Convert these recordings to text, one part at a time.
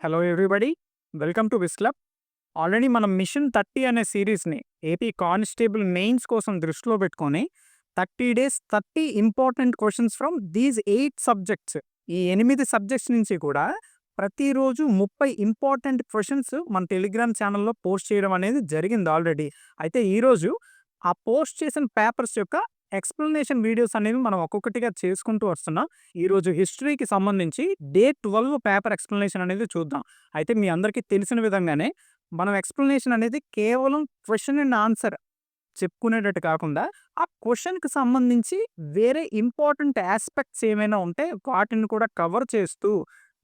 Hello everybody. Welcome to whiz club. Already మనం mission 30 అనే సీరీస్‌ని AP constable mains కోసం దృష్టిలో పెట్టుకొని 30 days 30 important questions from these 8 subjects. ఈ 8 సబ్జెక్ట్స్ నుంచి కూడా ప్రతిరోజు 30 ఇంపార్టెంట్ క్వెషన్స్ మన టెలిగ్రామ్ ఛానెల్‌లో పోస్ట్ చేయడం అనేది జరిగింది ఆల్రెడీ. అయితే ఈరోజు ఆ పోస్ట్ చేసిన పేపర్స్ యొక్క ఎక్స్‌ప్లనేషన్ వీడియోస్ అనేవి మనం ఒక్కొక్కటిగా చేసుకుంటూ వస్తున్నాం. ఈరోజు హిస్టరీకి సంబంధించి డే 12 పేపర్ ఎక్స్‌ప్లనేషన్ అనేది చూద్దాం. అయితే మీ అందరికీ తెలిసిన విధంగానే మనం ఎక్స్‌ప్లనేషన్ అనేది కేవలం క్వెషన్ అండ్ ఆన్సర్ చెప్పుకునేటట్టు కాకుండా, ఆ క్వెషన్‌కి సంబంధించి వేరే ఇంపార్టెంట్ యాస్పెక్ట్స్ ఏమైనా ఉంటే వాటిని కూడా కవర్ చేస్తూ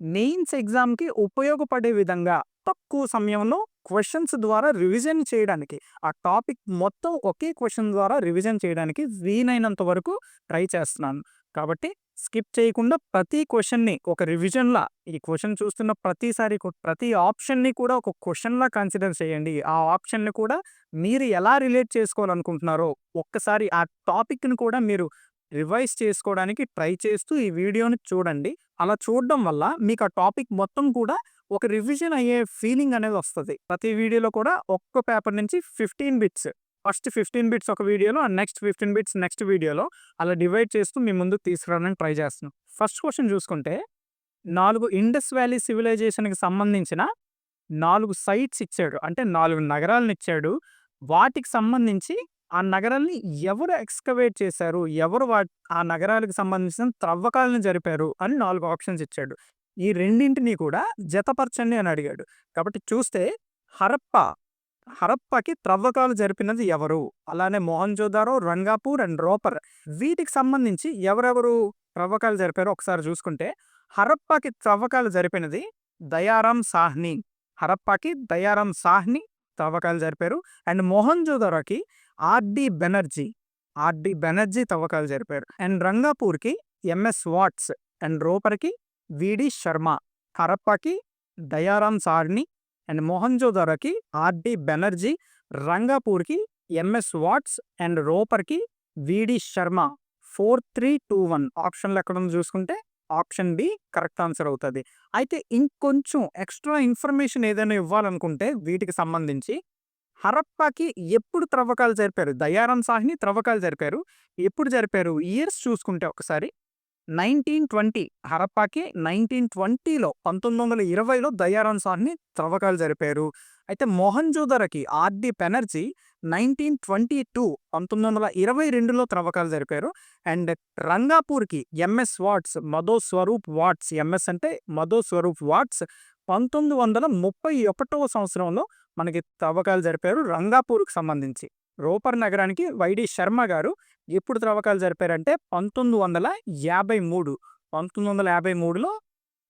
మెయిన్స్ ఎగ్జామ్‌కి ఉపయోగపడే విధంగా తక్కువ సమయంలో క్వెషన్స్ ద్వారా రివిజన్ చేయడానికి, ఆ టాపిక్ మొత్తం ఒకే క్వెషన్ ద్వారా రివిజన్ చేయడానికి వీలైనంత వరకు ట్రై చేస్తున్నాను. కాబట్టి స్కిప్ చేయకుండా ప్రతి క్వెషన్‌ని ఒక రివిజన్‌లా, ఈ క్వెషన్ చూస్తున్న ప్రతిసారి ప్రతి ఆప్షన్‌ని కూడా ఒక క్వెషన్‌లా కన్సిడర్ చేయండి. ఆ ఆప్షన్‌ని కూడా మీరు ఎలా రిలేట్ చేసుకోవాలనుకుంటున్నారో ఒక్కసారి ఆ టాపిక్‌ని కూడా మీరు రివైజ్ చేసుకోవడానికి ట్రై చేస్తూ ఈ వీడియోని చూడండి. అలా చూడడం వల్ల మీకు ఆ టాపిక్ మొత్తం కూడా ఒక రివిజన్ అయ్యే ఫీలింగ్ అనేది వస్తది. ప్రతి వీడియోలో కూడా ఒక్క పేపర్ నుంచి 15 బిట్స్. ఫస్ట్ 15 బిట్స్ ఒక వీడియోలో అండ్ నెక్స్ట్ 15 బిట్స్ నెక్స్ట్ వీడియోలో అలా డివైడ్ చేస్తూ మీ ముందుకు తీసుకురావడానికి ట్రై చేస్తున్నాం. ఫస్ట్ క్వెషన్ చూసుకుంటే 4 ఇండస్ వ్యాలీ సివిలైజేషన్‌కి సంబంధించిన 4 సైట్స్ ఇచ్చాడు. అంటే 4 నగరాలనిచ్చాడు. వాటికి సంబంధించి ఆ నగరాల్ని ఎవరు ఎక్స్‌కవేట్ చేశారు? ఎవరు ఆ నగరాలకు సంబంధించిన త్రవ్వకాలను జరిపారు అని 4 ఆప్షన్స్ ఇచ్చాడు. ఈ రెండింటిని కూడా జతపరచండి అని అడిగాడు. కాబట్టి చూస్తే హరప్ప, హరప్పాకి త్రవ్వకాలు జరిపినది ఎవరు? అలానే మొహంజోదారో, రంగాపూర్ అండ్ రోపర్ వీటికి సంబంధించి ఎవరెవరు త్రవ్వకాలు జరిపారో ఒకసారి చూసుకుంటే, హరప్పాకి త్రవ్వకాలు జరిపినది దయారాం సాహ్ని. హరప్పాకి దయారాం సాహ్ని తవ్వకాలు జరిపారు. అండ్ మొహంజోదారోకి ఆర్‌డి బెనర్జీ, ఆర్‌డి బెనర్జీ తవ్వకాలు జరిపారు. అండ్ రంగాపూర్‌కి ఎంఎస్ వాట్స్ అండ్ రోపర్‌కి విడి శర్మ. హరప్పాకి దయారాం సాహ్ని అండ్ మొహంజోదారోకి ఆర్‌డి బెనర్జీ, రంగాపూర్‌కి ఎంఎస్ వాట్స్ అండ్ రోపర్‌కి విడి శర్మ. 4, 3, 2, 1 ఆప్షన్‌లో ఎక్కడుందో చూసుకుంటే ఆప్షన్ బి కరెక్ట్ ఆన్సర్ అవుతది. అయితే ఇంకొంచెం ఎక్స్‌ట్రా ఇన్ఫర్మేషన్ ఏదైనా ఇవ్వాలనుకుంటే వీటికి సంబంధించి హరప్పాకి ఎప్పుడు త్రవ్వకాలు జరిపారు? దయారాం సాహ్ని త్రవ్వకాలు జరిపారు. ఎప్పుడు జరిపారు? ఇయర్స్ చూసుకుంటే ఒకసారి 1920 హరప్పాకి 1920లో 1920లో దయారాం సాహ్ని త్రవ్వకాలు జరిపారు. అయితే మొహంజోదారోకి ఆర్‌డి బెనర్జీ 1922 1922లో త్రవ్వకాలు జరిపారు. అండ్ రంగాపూర్‌కి ఎంఎస్ వాట్స్, మధో స్వరూప్ వాట్స్, ఎంఎస్ అంటే మధో స్వరూప్ వాట్స్ 1931వ సంవత్సరంలో మనకి త్రవ్వకాలు జరిపారు రంగాపూర్‌కి సంబంధించి. రోపర్ నగరానికి వైడి శర్మ గారు ఎప్పుడు త్రవ్వకాలు జరిపారంటే 1953. 1953లో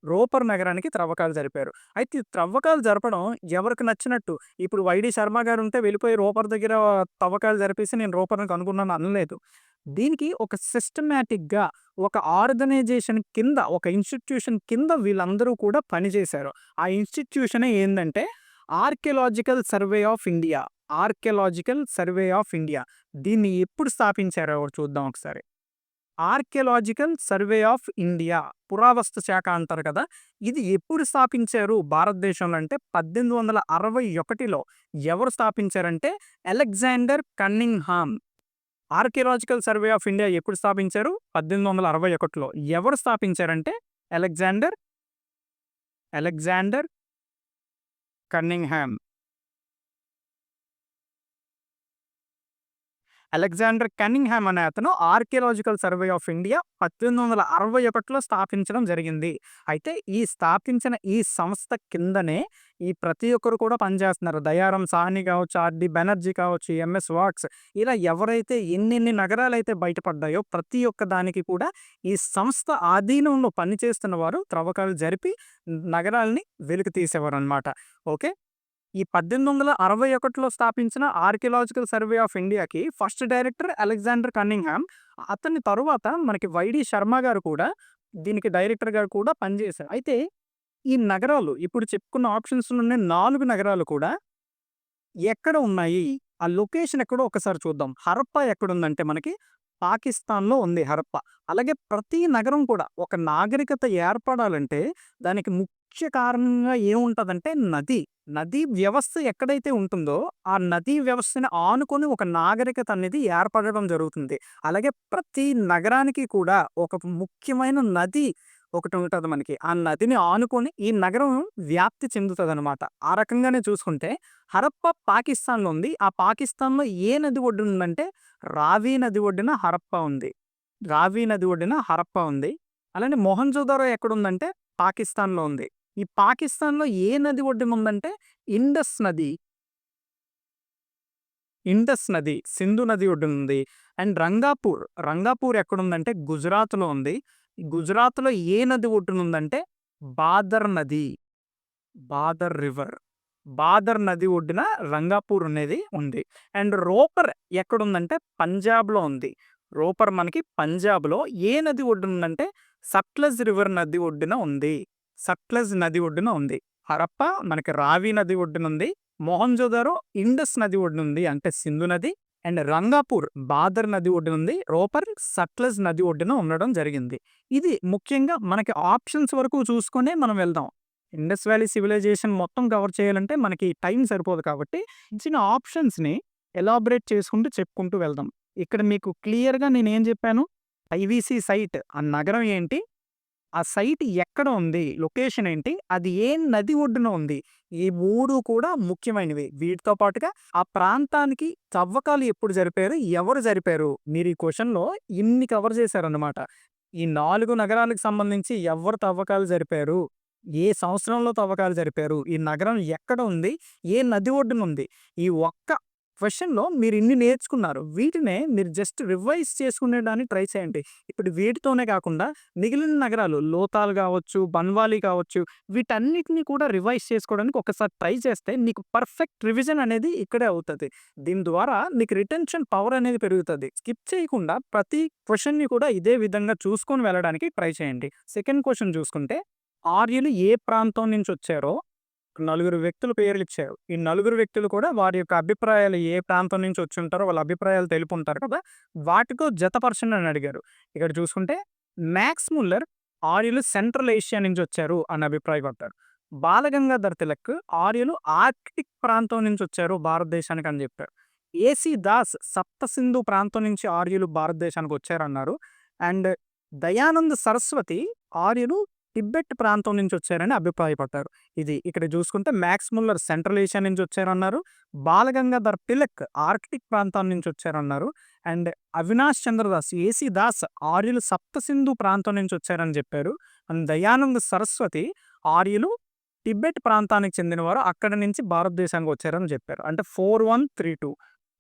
రోపర్ నగరానికి త్రవ్వకాలు జరిపారు. అయితే ఈ త్రవ్వకాలు జరపడం ఎవరికి నచ్చినట్టు. ఇప్పుడు వైడి శర్మ గారు ఉంటే వెళ్ళిపోయి రోపర్ దగ్గర తవ్వకాలు జరిపేసి నేను రోపర్‌ని కనుగొన్నాను అనలేదు. దీనికి ఒక సిస్టమాటిక్‌గా ఒక ఆర్గనైజేషన్ కింద, ఒక ఇన్‌స్టిట్యూషన్ కింద వీళ్ళందరూ కూడా పనిచేశారు. ఆ ఇన్‌స్టిట్యూషనే ఏందంటే archaeological survey of India. Archaeological survey of India. దీన్ని ఎప్పుడు స్థాపించారో చూద్దాం ఒకసారి. ఆర్కియలాజికల్ సర్వే ఆఫ్ ఇండియా, పురావస్తు శాఖ అంటారు కదా! ఇది ఎప్పుడు స్థాపించారు భారతదేశంలో అంటే 1861లో. ఎవరు స్థాపించారంటే Alexander Cunningham. Archaeological survey of India ఎప్పుడు స్థాపించారు? 1861లో. ఎవరు స్థాపించారంటే Alexander, Alexander Cunningham. Alexander Cunningham అనే అతను ఆర్కియలాజికల్ సర్వే ఆఫ్ ఇండియా 1861లో స్థాపించడం జరిగింది. అయితే ఈ స్థాపించిన ఈ సంస్థ కిందనే ఈ ప్రతి ఒక్కరు కూడా పనిచేస్తున్నారు. దయారాం సాహ్ని కావచ్చు, ఆర్‌డి బెనర్జీ కావచ్చు, ఎంఎస్ వాట్స్, ఇలా ఎవరైతే ఎన్నెన్ని నగరాలైతే బయటపడ్డాయో ప్రతి ఒక్క దానికి కూడా ఈ సంస్థ ఆధీనంలో పనిచేస్తున్న వారు త్రవ్వకాలు జరిపి నగరాల్ని వెలికి తీసేవారనమాట. ఓకే. ఈ 1861లో స్థాపించిన ఆర్కియలాజికల్ సర్వే ఆఫ్ ఇండియాకి ఫస్ట్ డైరెక్టర్ అలెగ్జాండర్ కన్నింగ్హామ్. అతని తరువాత మనకి వైడి శర్మ గారు కూడా దీనికి డైరెక్టర్‌గా కూడా పనిచేశారు. అయితే ఈ నగరాలు ఇప్పుడు చెప్పుకున్న ఆప్షన్స్‌లోనే 4 నగరాలు కూడా ఎక్కడ ఉన్నాయి? ఆ లొకేషన్ ఎక్కడో ఒకసారి చూద్దాం. హరప్పా ఎక్కడుందంటే మనకి పాకిస్తాన్‌లో ఉంది హరప్పా. అలాగే ప్రతి నగరం కూడా ఒక నాగరికత ఏర్పడాలంటే దానికి ముఖ్య కారణంగా ఏముంటదంటే నది. నదీ వ్యవస్థ ఎక్కడైతే ఉంటుందో, ఆ నదీ వ్యవస్థని ఆనుకొని ఒక నాగరికత అనేది ఏర్పడడం జరుగుతుంది. అలాగే ప్రతి నగరానికి కూడా ఒక ముఖ్యమైన నది ఒకటి ఉంటది మనకి. ఆ నదిని ఆనుకొని ఈ నగరం వ్యాప్తి చెందుతదనమాట. ఆ రకంగానే చూసుకుంటే హరప్ప పాకిస్తాన్‌లో ఉంది. ఆ పాకిస్తాన్‌లో ఏ నది ఒడ్డున ఉందంటే రావి నది ఒడ్డున హరప్ప ఉంది. రావి నది ఒడ్డున హరప్ప ఉంది. అలానే మొహంజోదారో ఎక్కడుందంటే పాకిస్తాన్‌లో ఉంది. ఈ పాకిస్తాన్‌లో ఏ నది ఒడ్డున ఉందంటే ఇండస్ నది. ఇండస్ నది, సింధు నది ఒడ్డునుంది. అండ్ రంగాపూర్, రంగాపూర్ ఎక్కడుందంటే గుజరాత్‌లో ఉంది. గుజరాత్‌లో ఏ నది ఒడ్డునుందంటే బాదర్ నది. Bother river. బాదర్ నది ఒడ్డున రంగాపూర్ అనేది ఉంది. అండ్ రోపర్ ఎక్కడుందంటే పంజాబ్‌లో ఉంది. రోపర్ మనకి పంజాబ్‌లో ఏ నది ఒడ్డునుందంటే సట్లెజ్ రివర్ నది ఒడ్డున ఉంది. సట్లెజ్ నది ఒడ్డున ఉంది. హరప్ప మనకి రావి నది ఒడ్డునుంది. మొహంజోదారో ఇండస్ నది ఒడ్డునుంది. అంటే సింధు నది. అండ్ రంగాపూర్ బాదర్ నది ఒడ్డునుంది. రోపర్ సట్లెజ్ నది ఒడ్డున ఉండడం జరిగింది. ఇది ముఖ్యంగా మనకి ఆప్షన్స్ వరకు చూసుకొనే మనం వెళ్దాం. ఇండస్ వ్యాలీ సివిలైజేషన్ మొత్తం కవర్ చేయాలంటే మనకి టైం సరిపోదు కాబట్టి, ఇచ్చిన ఆప్షన్స్‌ని ఎలాబరేట్ చేసుకుంటూ చెప్పుకుంటూ వెళ్దాం. ఇక్కడ మీకు క్లియర్‌గా నేనేం చెప్పాను? ఐవీసీ సైట్ ఆ నగరం ఏంటి? ఆ సైట్ ఎక్కడ ఉంది? లొకేషన్ ఏంటి? అది ఏ నది ఒడ్డున ఉంది? ఈ 3 కూడా ముఖ్యమైనవి. వీటితో పాటుగా ఆ ప్రాంతానికి తవ్వకాలు ఎప్పుడు జరిపారు? ఎవరు జరిపారు? మీరు ఈ క్వెషన్‌లో ఇన్ని కవర్ చేశారన్నమాట. ఈ 4 నగరాలకు సంబంధించి ఎవరు తవ్వకాలు జరిపారు? ఏ సంవత్సరంలో తవ్వకాలు జరిపారు? ఈ నగరం ఎక్కడ ఉంది? ఏ నది ఒడ్డున ఉంది? ఈ ఒక్క క్వెషన్‌లో మీరు ఇన్ని నేర్చుకున్నారు. వీటినే మీరు జస్ట్ రివైజ్ చేసుకునేడానికి ట్రై చేయండి. ఇప్పుడు వీటితోనే కాకుండా మిగిలిన నగరాలు లోతాల్ కావచ్చు, బన్వాలి కావచ్చు, వీటన్నిటిని కూడా రివైజ్ చేసుకోవడానికి ఒకసారి ట్రై చేస్తే నీకు పర్ఫెక్ట్ రివిజన్ అనేది ఇక్కడే అవుతది. దీని ద్వారా నీకు రిటెన్షన్ పవర్ అనేది పెరుగుతది. స్కిప్ చేయకుండా ప్రతి క్వెషన్‌ని కూడా ఇదే విధంగా చూసుకొని వెళ్ళడానికి ట్రై చేయండి. సెకండ్ క్వెషన్ చూసుకుంటే ఆర్యులు ఏ ప్రాంతం నుంచొచ్చారో నలుగురు వ్యక్తుల పేర్లిచ్చారు. ఈ నలుగురు వ్యక్తులు కూడా వారి యొక్క అభిప్రాయాలు ఏ ప్రాంతం నుంచి వచ్చుంటారో వాళ్ళ అభిప్రాయాలు తెలుపుంటారు కదా! వాటితో జతపరచండి అని అడిగారు. ఇక్కడ చూసుకుంటే మ్యాక్స్ ముల్లర్ ఆర్యులు సెంట్రల్ ఏషియా నుంచి వచ్చారు అని అభిప్రాయపడ్డారు. బాలగంగాధర్ తిలక్ ఆర్యులు ఆర్కిటిక్ ప్రాంతం నుంచి వచ్చారు భారతదేశానికి అని చెప్పారు. ఏసీ దాస్ సప్త సింధు ప్రాంతం నుంచి ఆర్యులు భారతదేశానికి వచ్చారన్నారు. అండ్ దయానంద్ సరస్వతి ఆర్యులు టిబెట్ ప్రాంతం నుంచి వచ్చారని అభిప్రాయపడ్డారు. ఇది ఇక్కడ చూసుకుంటే మ్యాక్స్ ముల్లర్ సెంట్రల్ ఏషియా నుంచి వచ్చారన్నారు. బాలగంగాధర్ తిలక్ ఆర్కిటిక్ ప్రాంతం నుంచి వచ్చారన్నారు. అండ్ అవినాష్ చంద్రదాస్ ఏసీ దాస్ ఆర్యులు సప్త సింధు ప్రాంతం నుంచి వచ్చారని చెప్పారు. అండ్ దయానంద్ సరస్వతి ఆర్యులు టిబెట్ ప్రాంతానికి చెందినవారు అక్కడి నుంచి భారతదేశానికి వచ్చారని చెప్పారు. అంటే 4132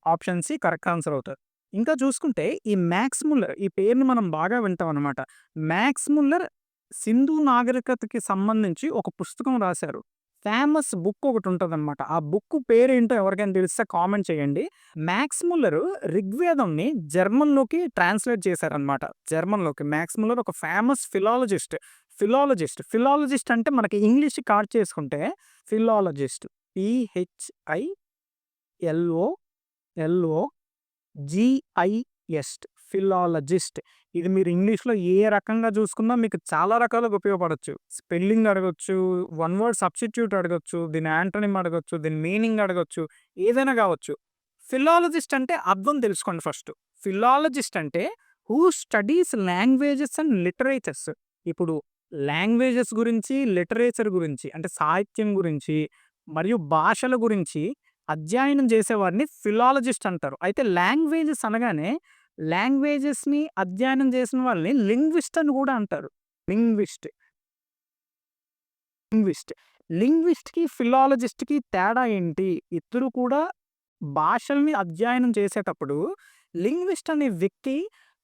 ఆప్షన్ సి కరెక్ట్ ఆన్సర్ అవుతారు. ఇంకా చూసుకుంటే ఈ మ్యాక్స్ ముల్లర్ ఈ పేరుని మనం బాగా వింటాం అనమాట. మ్యాక్స్ ముల్లర్ సింధు నాగరికతకి సంబంధించి ఒక పుస్తకం రాశారు. ఫేమస్ బుక్ ఒకటుంటదనమాట. ఆ బుక్ పేరేంటో ఎవరికైనా తెలిస్తే కామెంట్ చేయండి. మ్యాక్స్ ముల్లరు ఋగ్వేదంని జర్మన్‌లోకి ట్రాన్స్‌లేట్ చేశారనమాట. జర్మన్‌లోకి. మ్యాక్స్ ముల్లర్ ఒక ఫేమస్ ఫిలాలజిస్ట్. ఫిలాలజిస్ట్ అంటే మనకి ఇంగ్లీష్ కార్డ్ చేసుకుంటే ఫిలాలజిస్ట్. PHILOLOGIST philologist. ఇది మీరు ఇంగ్లీష్‌లో ఏ రకంగా చూసుకున్నా మీకు చాలా రకాలుగా ఉపయోగపడొచ్చు. స్పెల్లింగ్ అడగొచ్చు, వన్ వర్డ్ సబ్‌స్టిట్యూట్ అడగొచ్చు, దీని యాంటోనిమ్ అడగొచ్చు, దీని మీనింగ్ అడగొచ్చు, ఏదైనా కావచ్చు. ఫిలాలజిస్ట్ అంటే అర్థం తెలుసుకోండి ఫస్టు. ఫిలాలజిస్ట్ అంటే who studies languages and literatures. ఇప్పుడు లాంగ్వేజెస్ గురించి, లిటరేచర్ గురించి అంటే సాహిత్యం గురించి మరియు భాషల గురించి అధ్యయనం చేసేవారిని ఫిలాలజిస్ట్ అంటారు. అయితే లాంగ్వేజెస్ అనగానే లాంగ్వేజెస్‌ని అధ్యయనం చేసిన వాళ్ళని లింగ్విస్ట్ అని కూడా అంటారు. లింగ్విస్ట్. లింగ్విస్ట్. లింగ్విస్ట్‌కి, ఫిలాలజిస్ట్‌కి తేడా ఏంటి? ఇద్దరు కూడా భాషల్ని అధ్యయనం చేసేటప్పుడు లింగ్విస్ట్ అనే వ్యక్తి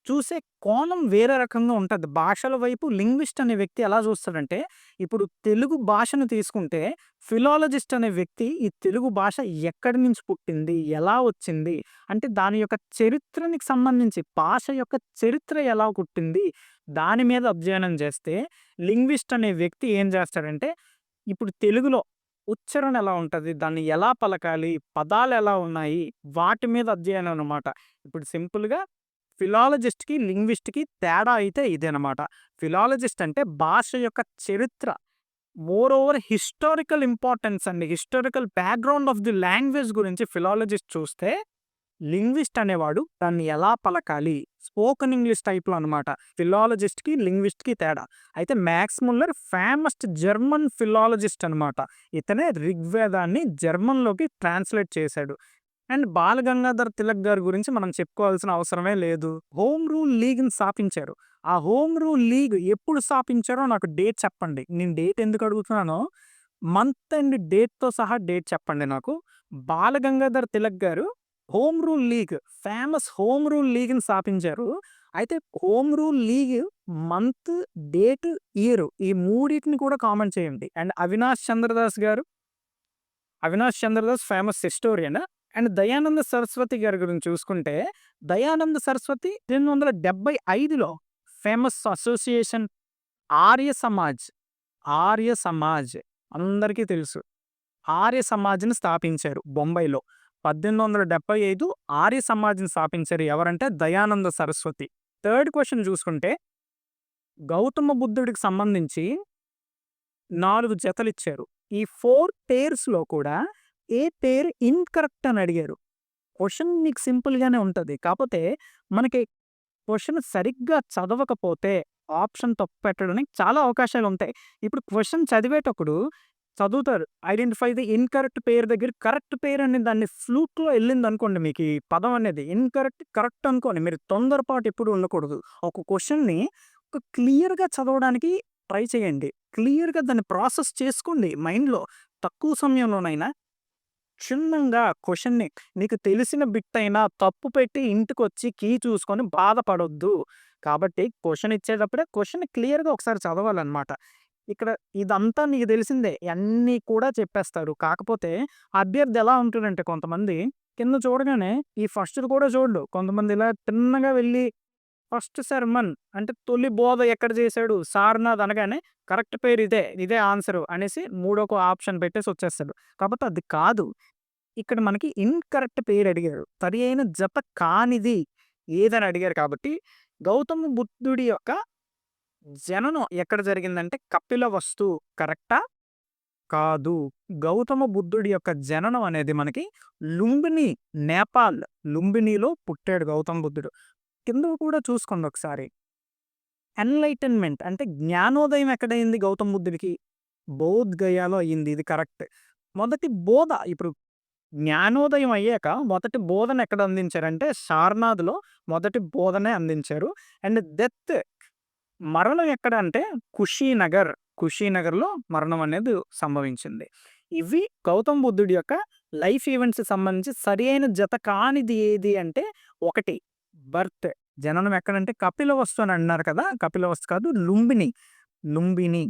చూసే కోణం వేరే రకంగా ఉంటది. భాషల వైపు లింగ్విస్ట్ అనే వ్యక్తి ఎలా చూస్తాడంటే, ఇప్పుడు తెలుగు భాషను తీసుకుంటే ఫిలాలజిస్ట్ అనే వ్యక్తి ఈ తెలుగు భాష ఎక్కడి నుంచి పుట్టింది? ఎలా వచ్చింది? అంటే దాని యొక్క చరిత్రనికి సంబంధించి భాష యొక్క చరిత్ర ఎలా పుట్టింది? దాని మీద అధ్యయనం చేస్తే, లింగ్విస్ట్ అనే వ్యక్తి ఏం చేస్తాడంటే, ఇప్పుడు తెలుగులో ఉచ్చారణ ఎలా ఉంటది? దాన్ని ఎలా పలకాలి? పదాలెలా ఉన్నాయి? వాటి మీద అధ్యయనం అనమాట. ఇప్పుడు సింపుల్‌గా ఫిలాలజిస్ట్‌కి, లింగ్విస్ట్‌కి తేడా అయితే ఇదేనమాట. ఫిలాలజిస్ట్ అంటే భాష యొక్క చరిత్ర, మోర్ ఓవర్ హిస్టారికల్ ఇంపార్టెన్స్ అండి. Historical background of the language గురించి ఫిలాలజిస్ట్ చూస్తే, లింగ్విస్ట్ అనేవాడు దాన్ని ఎలా పలకాలి? స్పోకెన్ ఇంగ్లీష్ టైప్‌లో అనమాట. ఫిలాలజిస్ట్‌కి, లింగ్విస్ట్‌కి తేడా. అయితే max Muller famous German philologist అనమాట. ఇతనే ఋగ్వేదాన్ని జర్మన్‌లోకి ట్రాన్స్‌లేట్ చేశాడు. అండ్ బాల గంగాధర్ తిలక్ గారి గురించి మనం చెప్పుకోవాల్సిన అవసరమే లేదు. హోమ్ రూల్ లీగ్‌ని స్థాపించారు. ఆ హోమ్ రూల్ లీగ్ ఎప్పుడు స్థాపించారో నాకు డేట్ చెప్పండి. నేను డేట్ ఎందుకు అడుగుతున్నానో, మంత్ అండ్ డేట్‌తో సహా డేట్ చెప్పండి నాకు. బాల గంగాధర్ తిలక్ గారు home rule league, famous home rule లీగ్‌ని స్థాపించారు. అయితే home rule league month, date, year ఈ మూడిటిని కూడా కామెంట్ చేయండి. And Avinash Chandradas famous historian. And Dayananda Saraswati గారి గురించి చూసుకుంటే, దయానంద సరస్వతి 1875లో ఫేమస్ అసోసియేషన్ ఆర్య సమాజ్, ఆర్య సమాజ్ అందరికీ తెలుసు. ఆర్య సమాజ్‌ని స్థాపించారు బొంబాయిలో. 1875 ఆర్య సమాజ్‌ని స్థాపించారు. ఎవరంటే దయానంద సరస్వతి. థర్డ్ క్వెషన్ చూసుకుంటే, గౌతమ బుద్ధుడికి సంబంధించి 4 జతలిచ్చారు. ఈ 4 పెయిర్స్‌లో కూడా ఏ పెయిర్ ఇన్‌కరెక్ట్ అని అడిగారు. క్వెషన్ మీకు సింపుల్‌గానే ఉంటది. కాపోతే మనకి క్వెషన్ సరిగ్గా చదవకపోతే ఆప్షన్ తప్పు పెట్టడానికి చాలా అవకాశాలుంటాయి. ఇప్పుడు క్వెషన్ చదివేటప్పుడు చదువుతారు. ఐడెంటిఫై ది ఇన్‌కరెక్ట్ పెయిర్ దగ్గర కరెక్ట్ పెయిర్ అనే దాన్ని ఫ్లూక్‌లో ఎళ్ళిందనుకోండి మీకు ఈ పదం అనేది ఇన్‌కరెక్ట్, కరెక్ట్ అనుకోని మీరు తొందరపాటు ఎప్పుడు ఉండకూడదు. ఒక క్వెషన్‌ని ఒక క్లియర్‌గా చదవడానికి ట్రై చేయండి. క్లియర్‌గా దాన్ని ప్రాసెస్ చేసుకోండి మైండ్‌లో. తక్కువ సమయంలోనైనా క్షుణ్ణంగా క్వెషన్‌ని నీకు తెలిసిన బిట్ అయినా తప్పు పెట్టి ఇంటికొచ్చి కీ చూసుకొని బాధపడొద్దు. కాబట్టి క్వెషన్ ఇచ్చేటప్పుడే క్వెషన్‌ని క్లియర్‌గా ఒకసారి చదవాలనమాట. ఇక్కడ ఇదంతా నీకు తెలిసిందే. అన్నీ కూడా చెప్పేస్తారు. కాకపోతే అభ్యర్థి ఎలా ఉంటాడంటే కొంతమంది కింద చూడగానే ఈ ఫస్ట్‌ది కూడా చూడడు. కొంతమంది ఇలా తిన్నగా వెళ్ళి ఫస్ట్ సెర్మన్ అంటే తొలి బోధ ఎక్కడ చేశాడు? సారనాథ్ అనగానే కరెక్ట్ పేరు ఇదే. ఇదే ఆన్సరు అనేసి మూడొక ఆప్షన్ పెట్టేసి వచ్చేస్తాడు. కాపోతే అది కాదు. ఇక్కడ మనకి ఇన్‌కరెక్ట్ పేరు అడిగారు. సరి అయిన జత కానిది ఏదని అడిగారు కాబట్టి, గౌతమ బుద్ధుడి యొక్క జననం ఎక్కడ జరిగిందంటే కపిలవస్తు కరెక్టా? కాదు. గౌతమ బుద్ధుడి యొక్క జననం అనేది మనకి లుంబిని, నేపాల్, లుంబినిలో పుట్టాడు గౌతమ బుద్ధుడు. కింద కూడా చూసుకోండి ఒకసారి. ఎన్‌లైటన్‌మెంట్ అంటే జ్ఞానోదయం ఎక్కడయింది గౌతమ బుద్ధుడికి? బోధ్ గయాలో అయింది. ఇది కరెక్ట్. మొదటి బోధ ఇప్పుడు జ్ఞానోదయం అయ్యాక మొదటి బోధన ఎక్కడ అందించారంటే సారనాథ్‌లో మొదటి బోధనే అందించారు. అండ్ డెత్ మరణం ఎక్కడ అంటే కుషీనగర్. కుషీనగర్‌లో మరణం అనేది సంభవించింది. ఇవి గౌతమ బుద్ధుడి యొక్క లైఫ్ ఈవెంట్స్‌కి సంబంధించి సరియైన జత కానిది ఏది అంటే, ఒకటి బర్త్. జననం ఎక్కడంటే కపిలవస్తు అని అన్నారు కదా! కపిలవస్తు కాదు లుంబిని. లుంబిని.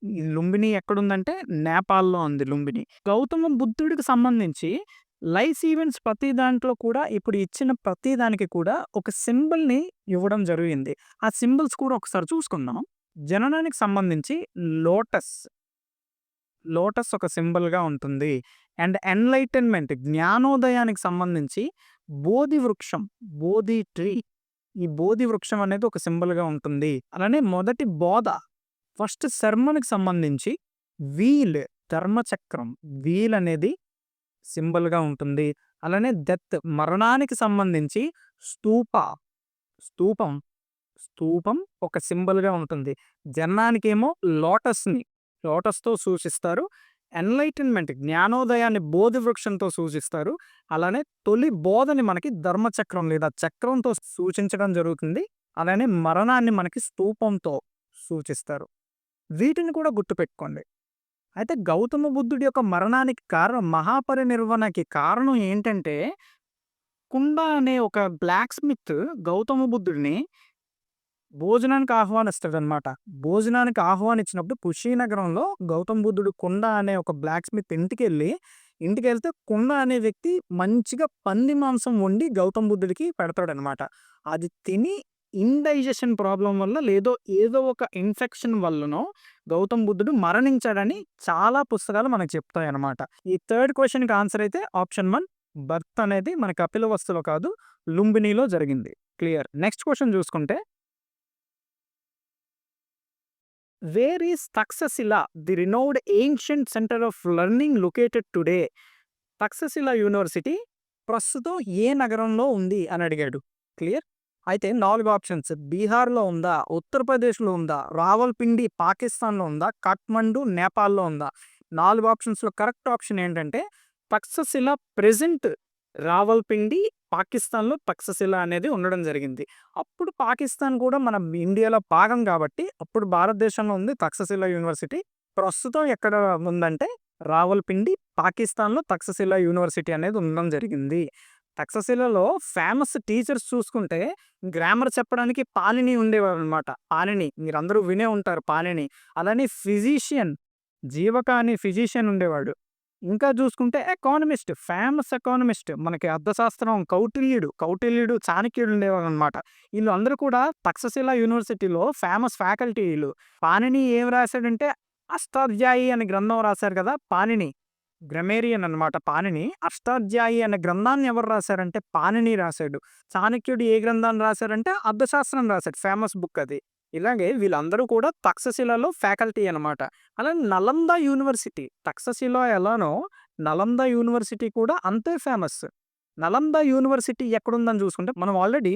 ఈ లుంబిని ఎక్కడుందంటే నేపాల్‌లో ఉంది లుంబిని. గౌతమ బుద్ధుడికి సంబంధించి లైఫ్ ఈవెంట్స్ ప్రతి దాంట్లో కూడా ఇప్పుడు ఇచ్చిన ప్రతి దానికి కూడా ఒక సింబల్‌ని ఇవ్వడం జరిగింది. ఆ సింబల్స్ కూడా ఒకసారి చూసుకుందాం. జననానికి సంబంధించి లోటస్. లోటస్ ఒక సింబల్‌గా ఉంటుంది. అండ్ ఎన్‌లైటన్‌మెంట్ జ్ఞానోదయానికి సంబంధించి బోధి వృక్షం, బోధి ట్రీ. ఈ బోధి వృక్షం అనేది ఒక సింబల్‌గా ఉంటుంది. అలానే మొదటి బోధ ఫస్ట్ సెర్మన్‌కి సంబంధించి వీల్ ధర్మచక్రం. వీల్ అనేది సింబల్‌గా ఉంటుంది. అలానే డెత్ మరణానికి సంబంధించి స్తూప, స్తూపం, స్తూపం ఒక సింబల్‌గా ఉంటుంది. జననానికేమో లోటస్‌తో సూచిస్తారు. ఎన్‌లైటన్‌మెంట్ జ్ఞానోదయాన్ని బోధి వృక్షంతో సూచిస్తారు. అలానే తొలి బోధని మనకి ధర్మచక్రం లేదా చక్రంతో సూచించడం జరుగుతుంది. అలానే మరణాన్ని మనకి స్తూపంతో సూచిస్తారు. వీటిని కూడా గుర్తుపెట్టుకోండి. అయితే గౌతమ బుద్ధుడి యొక్క మరణానికి కారణం మహాపరినిర్వణకి కారణం ఏంటంటే, కుండ అనే ఒక బ్లాక్ స్మిత్ గౌతమ బుద్ధుడిని భోజనానికి ఆహ్వానిస్తాడనమాట. భోజనానికి ఆహ్వానించినప్పుడు కుషీనగరంలో గౌతమ బుద్ధుడు కుండ అనే ఒక బ్లాక్ స్మిత్ ఇంటికెళ్తే కుండ అనే వ్యక్తి మంచిగా పంది మాంసం వండి గౌతమ బుద్ధుడికి పెడతాడనమాట. అది తిని ఇండైజెషన్ ప్రాబ్లమ్ వల్ల ఏదో ఒక ఇన్ఫెక్షన్ వల్లనో గౌతమ బుద్ధుడు మరణించాడని చాలా పుస్తకాలు మనకు చెప్తాయన్నమాట. ఈ థర్డ్ క్వెషన్‌కి ఆన్సర్ అయితే ఆప్షన్ 1 బర్త్ అనేది మన కపిలవస్తులో కాదు లుంబినిలో జరిగింది. క్లియర్. నెక్స్ట్ క్వెషన్ చూసుకుంటే where is Takshashila the renowned ancient centre of learning located today? Takshashila university ప్రస్తుతం ఏ నగరంలో ఉంది అని అడిగాడు. క్లియర్? అయితే 4 ఆప్షన్స్. బీహార్‌లో ఉందా? ఉత్తరప్రదేశ్‌లో ఉందా? రావల్పిండి పాకిస్తాన్‌లో ఉందా? కాఠ్మండు నేపాల్‌లో ఉందా? 4 ఆప్షన్స్‌లో కరెక్ట్ ఆప్షన్ ఏంటంటే తక్షశిల ప్రెజెంట్ రావల్పిండి పాకిస్తాన్‌లో తక్షశిల అనేది ఉండడం జరిగింది. అప్పుడు పాకిస్తాన్ కూడా మన ఇండియాలో భాగం కాబట్టి అప్పుడు భారతదేశంలో ఉంది తక్షశిల యూనివర్సిటీ. ప్రస్తుతం ఎక్కడ ఉందంటే రావల్పిండి పాకిస్తాన్‌లో తక్షశిల యూనివర్సిటీ అనేది ఉండడం జరిగింది. తక్షశిలలో ఫేమస్ టీచర్స్ చూసుకుంటే గ్రామర్ చెప్పడానికి పాణిని ఉండేవారనమాట. పాణిని మీరందరూ వినే ఉంటారు పాణిని. అలానే ఫిజిషియన్ జీవక అనే ఫిజిషియన్ ఉండేవాడు. ఇంకా చూసుకుంటే ఎకానమిస్ట్, ఫేమస్ ఎకానమిస్ట్ మనకి అర్థశాస్త్రం కౌటిల్యుడు, చాణక్యుడు ఉండేవారనమాట. వీళ్ళందరూ కూడా తక్షశిల యూనివర్సిటీలో ఫేమస్ ఫ్యాకల్టీ వీళ్ళు. పాణిని ఏం రాశాడంటే అష్టాధ్యాయి అనే గ్రంథం రాశారు కదా పాణిని. గ్రామేరియన్ అనమాట పాణిని. అష్టాధ్యాయి అనే గ్రంథాన్ని ఎవరు రాశారంటే పాణిని రాశాడు. చాణక్యుడు ఏ గ్రంథాన్ని రాశారంటే అర్థశాస్త్రం రాశాడు. ఫేమస్ బుక్ అది. ఇలాగే వీళ్ళందరూ కూడా తక్షశిలలో ఫ్యాకల్టీ అనమాట. అలానే నలంద యూనివర్సిటీ తక్షశిల ఎలానో నలంద యూనివర్సిటీ కూడా అంతే ఫేమస్. నలంద యూనివర్సిటీ ఎక్కడుందని చూసుకుంటే మనం ఆల్రెడీ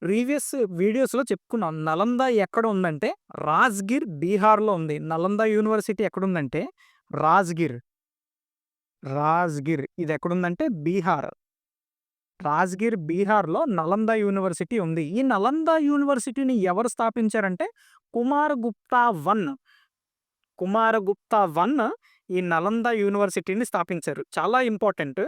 ప్రీవియస్ వీడియోస్‌లో చెప్పుకున్నాం. నలంద ఎక్కడ ఉందంటే రాజ్‌గిర్ బీహార్‌లో ఉంది. నలంద యూనివర్సిటీ ఎక్కడుందంటే రాజ్‌గిర్. ఇది ఎక్కడుందంటే బీహార్. రాజ్‌గిర్ బీహార్‌లో నలంద యూనివర్సిటీ ఉంది. ఈ నలంద యూనివర్సిటీని ఎవరు స్థాపించారంటే కుమారగుప్తా వన్. కుమారగుప్తా వన్ ఈ నలంద యూనివర్సిటీని స్థాపించారు. చాలా ఇంపార్టెంట్.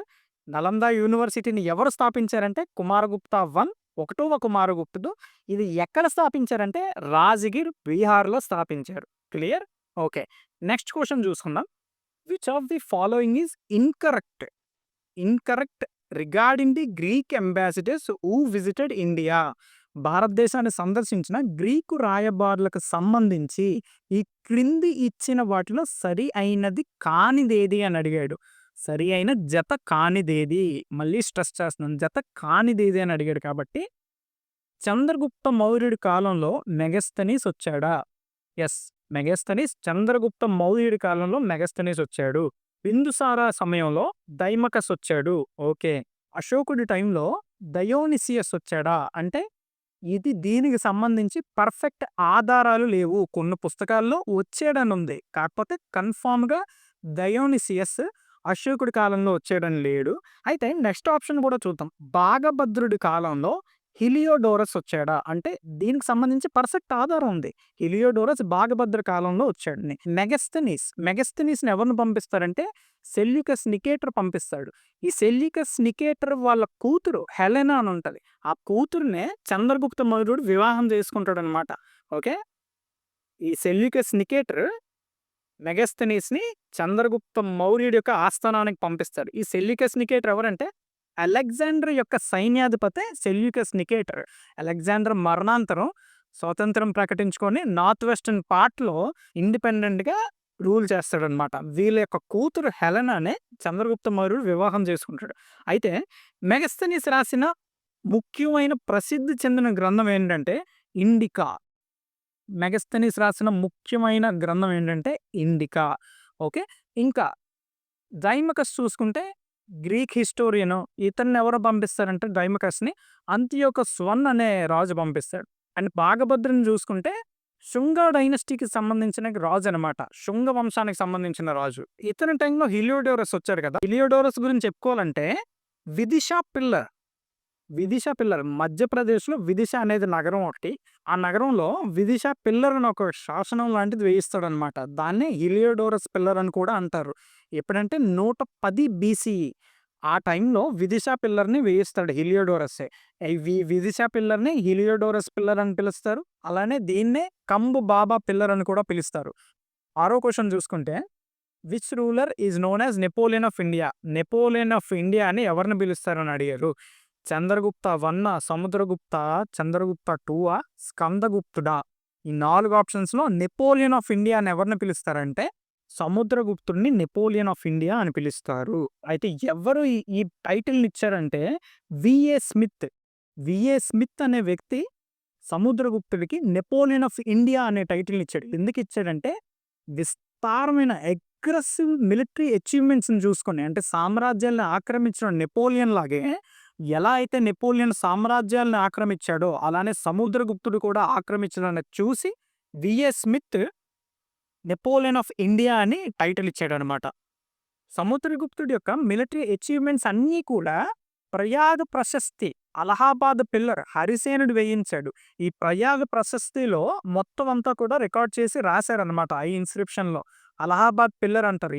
నలంద యూనివర్సిటీని ఎవరు స్థాపించారంటే కుమారగుప్తా వన్. ఒకటవ కుమారగుప్తుడు. ఇది ఎక్కడ స్థాపించారంటే రాజ్‌గిర్ బీహార్‌లో స్థాపించారు. క్లియర్? ఓకే. నెక్స్ట్ క్వెషన్ చూసుకుందాం. Which of the following is incorrect regarding the Greek ambassadors who visited India? భారతదేశాన్ని సందర్శించిన గ్రీకు రాయబారులకు సంబంధించి ఈ క్రింది ఇచ్చిన వాటిలో సరి అయినది కానిదేది అని అడిగాడు. సరి అయిన జత కానిదేది? మళ్ళీ స్ట్రెస్ చేస్తున్నాను. జత కానిదేది అని అడిగాడు కాబట్టి చంద్రగుప్త మౌర్యుడి కాలంలో మెగస్తనీస్ వచ్చాడా? ఎస్. చంద్రగుప్త మౌర్యుడి కాలంలో మెగస్తనీస్ వచ్చాడు. బిందుసార సమయంలో దైమకస్ వచ్చాడు. ఓకే. అశోకుడి టైంలో డయోనిసియస్ వచ్చాడా? అంటే దీనికి సంబంధించి పర్ఫెక్ట్ ఆధారాలు లేవు. కొన్ని పుస్తకాల్లో వచ్చాడని ఉంది. కాకపోతే కన్ఫామ్‌గా డయోనిసియస్ అశోకుడి కాలంలో వచ్చాడని లేడు. అయితే నెక్స్ట్ ఆప్షన్ కూడా చూద్దాం. బాగభద్రుడి కాలంలో హిలియోడోరస్ వచ్చాడా? అంటే దీనికి సంబంధించి పర్ఫెక్ట్ ఆధారం ఉంది. హిలియోడోరస్ బాగభద్ర కాలంలో వచ్చాడని. మెగస్తనీస్‌ని ఎవరిని పంపిస్తారంటే సెల్యూకస్ నికేటర్ పంపిస్తాడు. ఈ సెల్యూకస్ నికేటర్ వాళ్ళ కూతురు హెలెనా అని ఉంటది. ఆ కూతురునే చంద్రగుప్త మౌర్యుడు వివాహం చేసుకుంటాడనమాట. ఓకే. ఈ సెల్యూకస్ నికేటర్ మెగస్తనీస్‌ని చంద్రగుప్త మౌర్యుడి యొక్క ఆస్థానానికి పంపిస్తాడు. ఈ సెల్యూకస్ నికేటర్ ఎవరంటే అలెగ్జాండర్ యొక్క సైన్యాధిపతే సెల్యూకస్ నికేటర్. అలెగ్జాండర్ మరణాంతరం స్వాతంత్రం ప్రకటించుకొని నార్త్ వెస్టర్న్ పార్ట్‌లో ఇండిపెండెంట్‌గా రూల్ చేస్తాడనమాట. వీళ్ళ యొక్క కూతురు హెలెనానే చంద్రగుప్త మౌర్యుడు వివాహం చేసుకుంటాడు. అయితే మెగస్తనీస్ రాసిన ముఖ్యమైన ప్రసిద్ధి చెందిన గ్రంథం ఏంటంటే ఇండికా. మెగస్తనీస్ రాసిన ముఖ్యమైన గ్రంథం ఏంటంటే ఇండికా. ఓకే. ఇంకా డైమకస్ చూసుకుంటే గ్రీక్ హిస్టోరియను. ఇతన్ని ఎవరు పంపిస్తారంటే డైమకస్‌ని అంతియోకస్ I అనే రాజు పంపిస్తాడు. అండ్ బాగభద్రుని చూసుకుంటే శుంగ డైనస్టీకి సంబంధించిన రాజు అనమాట. శుంగ వంశానికి సంబంధించిన రాజు. ఇతని టైంలో హిలియోడోరస్ వచ్చాడు కదా! హిలియోడోరస్ గురించి చెప్పుకోవాలంటే విదిశా పిల్లర్ మధ్యప్రదేశ్‌లో విదిశ అనేది నగరం ఒకటి. ఆ నగరంలో విదిశా పిల్లర్ అని ఒక శాసనం లాంటిది వేయిస్తాడనమాట. దాన్నే హిలియోడోరస్ పిల్లర్ అని కూడా అంటారు. ఎప్పుడంటే 110 బీసీఈ. ఆ టైంలో విదిశా పిల్లర్‌ని వేయిస్తాడు హిలియోడోరస్సే. విదిశా పిల్లర్‌ని హిలియోడోరస్ పిల్లర్ అని పిలుస్తారు. అలానే దీన్నే కంబు బాబా పిల్లర్ అని కూడా పిలుస్తారు. 6వ క్వెషన్ చూసుకుంటే which ruler is known as Napoleon of India? Napoleon of India అని ఎవరిని పిలుస్తారని అడిగారు. Chandragupta I, Samudragupta, Chandragupta II, స్కందగుప్తుడా? ఈ 4 ఆప్షన్స్‌లో నెపోలియన్ ఆఫ్ ఇండియా అని ఎవరిని పిలుస్తారంటే సముద్రగుప్తుడిని నెపోలియన్ ఆఫ్ ఇండియా అని పిలుస్తారు. అయితే ఎవరు ఈ టైటిల్‌ని ఇచ్చారంటే విఏ స్మిత్. విఏ స్మిత్ అనే వ్యక్తి సముద్రగుప్తుడికి నెపోలియన్ ఆఫ్ ఇండియా అనే టైటిల్‌ని ఇచ్చాడు. ఎందుకు ఇచ్చాడంటే విస్తారమైన అగ్రెసివ్ మిలిటరీ అచీవ్‌మెంట్స్‌ని చూసుకొని అంటే సామ్రాజ్యాల్ని ఆక్రమించిన నెపోలియన్ లాగే ఎలా అయితే నెపోలియన్ సామ్రాజ్యాలను ఆక్రమించాడో అలానే సముద్రగుప్తుడు కూడా ఆక్రమించడాన్ని చూసి VA Smith Napoleon of India అని టైటిల్ ఇచ్చాడనమాట. సముద్రగుప్తుడి యొక్క మిలిటరీ అచీవ్‌మెంట్స్ అన్నీ కూడా ప్రయాగ ప్రశస్తి, అలహాబాద్ పిల్లర్ హరిసేనుడు వేయించాడు. ఈ ప్రయాగ ప్రశస్తిలో మొత్తం అంతా కూడా రికార్డ్ చేసి రాశారనమాట. ఈ ఇన్స్క్రిప్షన్‌లో అలహాబాద్ పిల్లర్ అంటారు.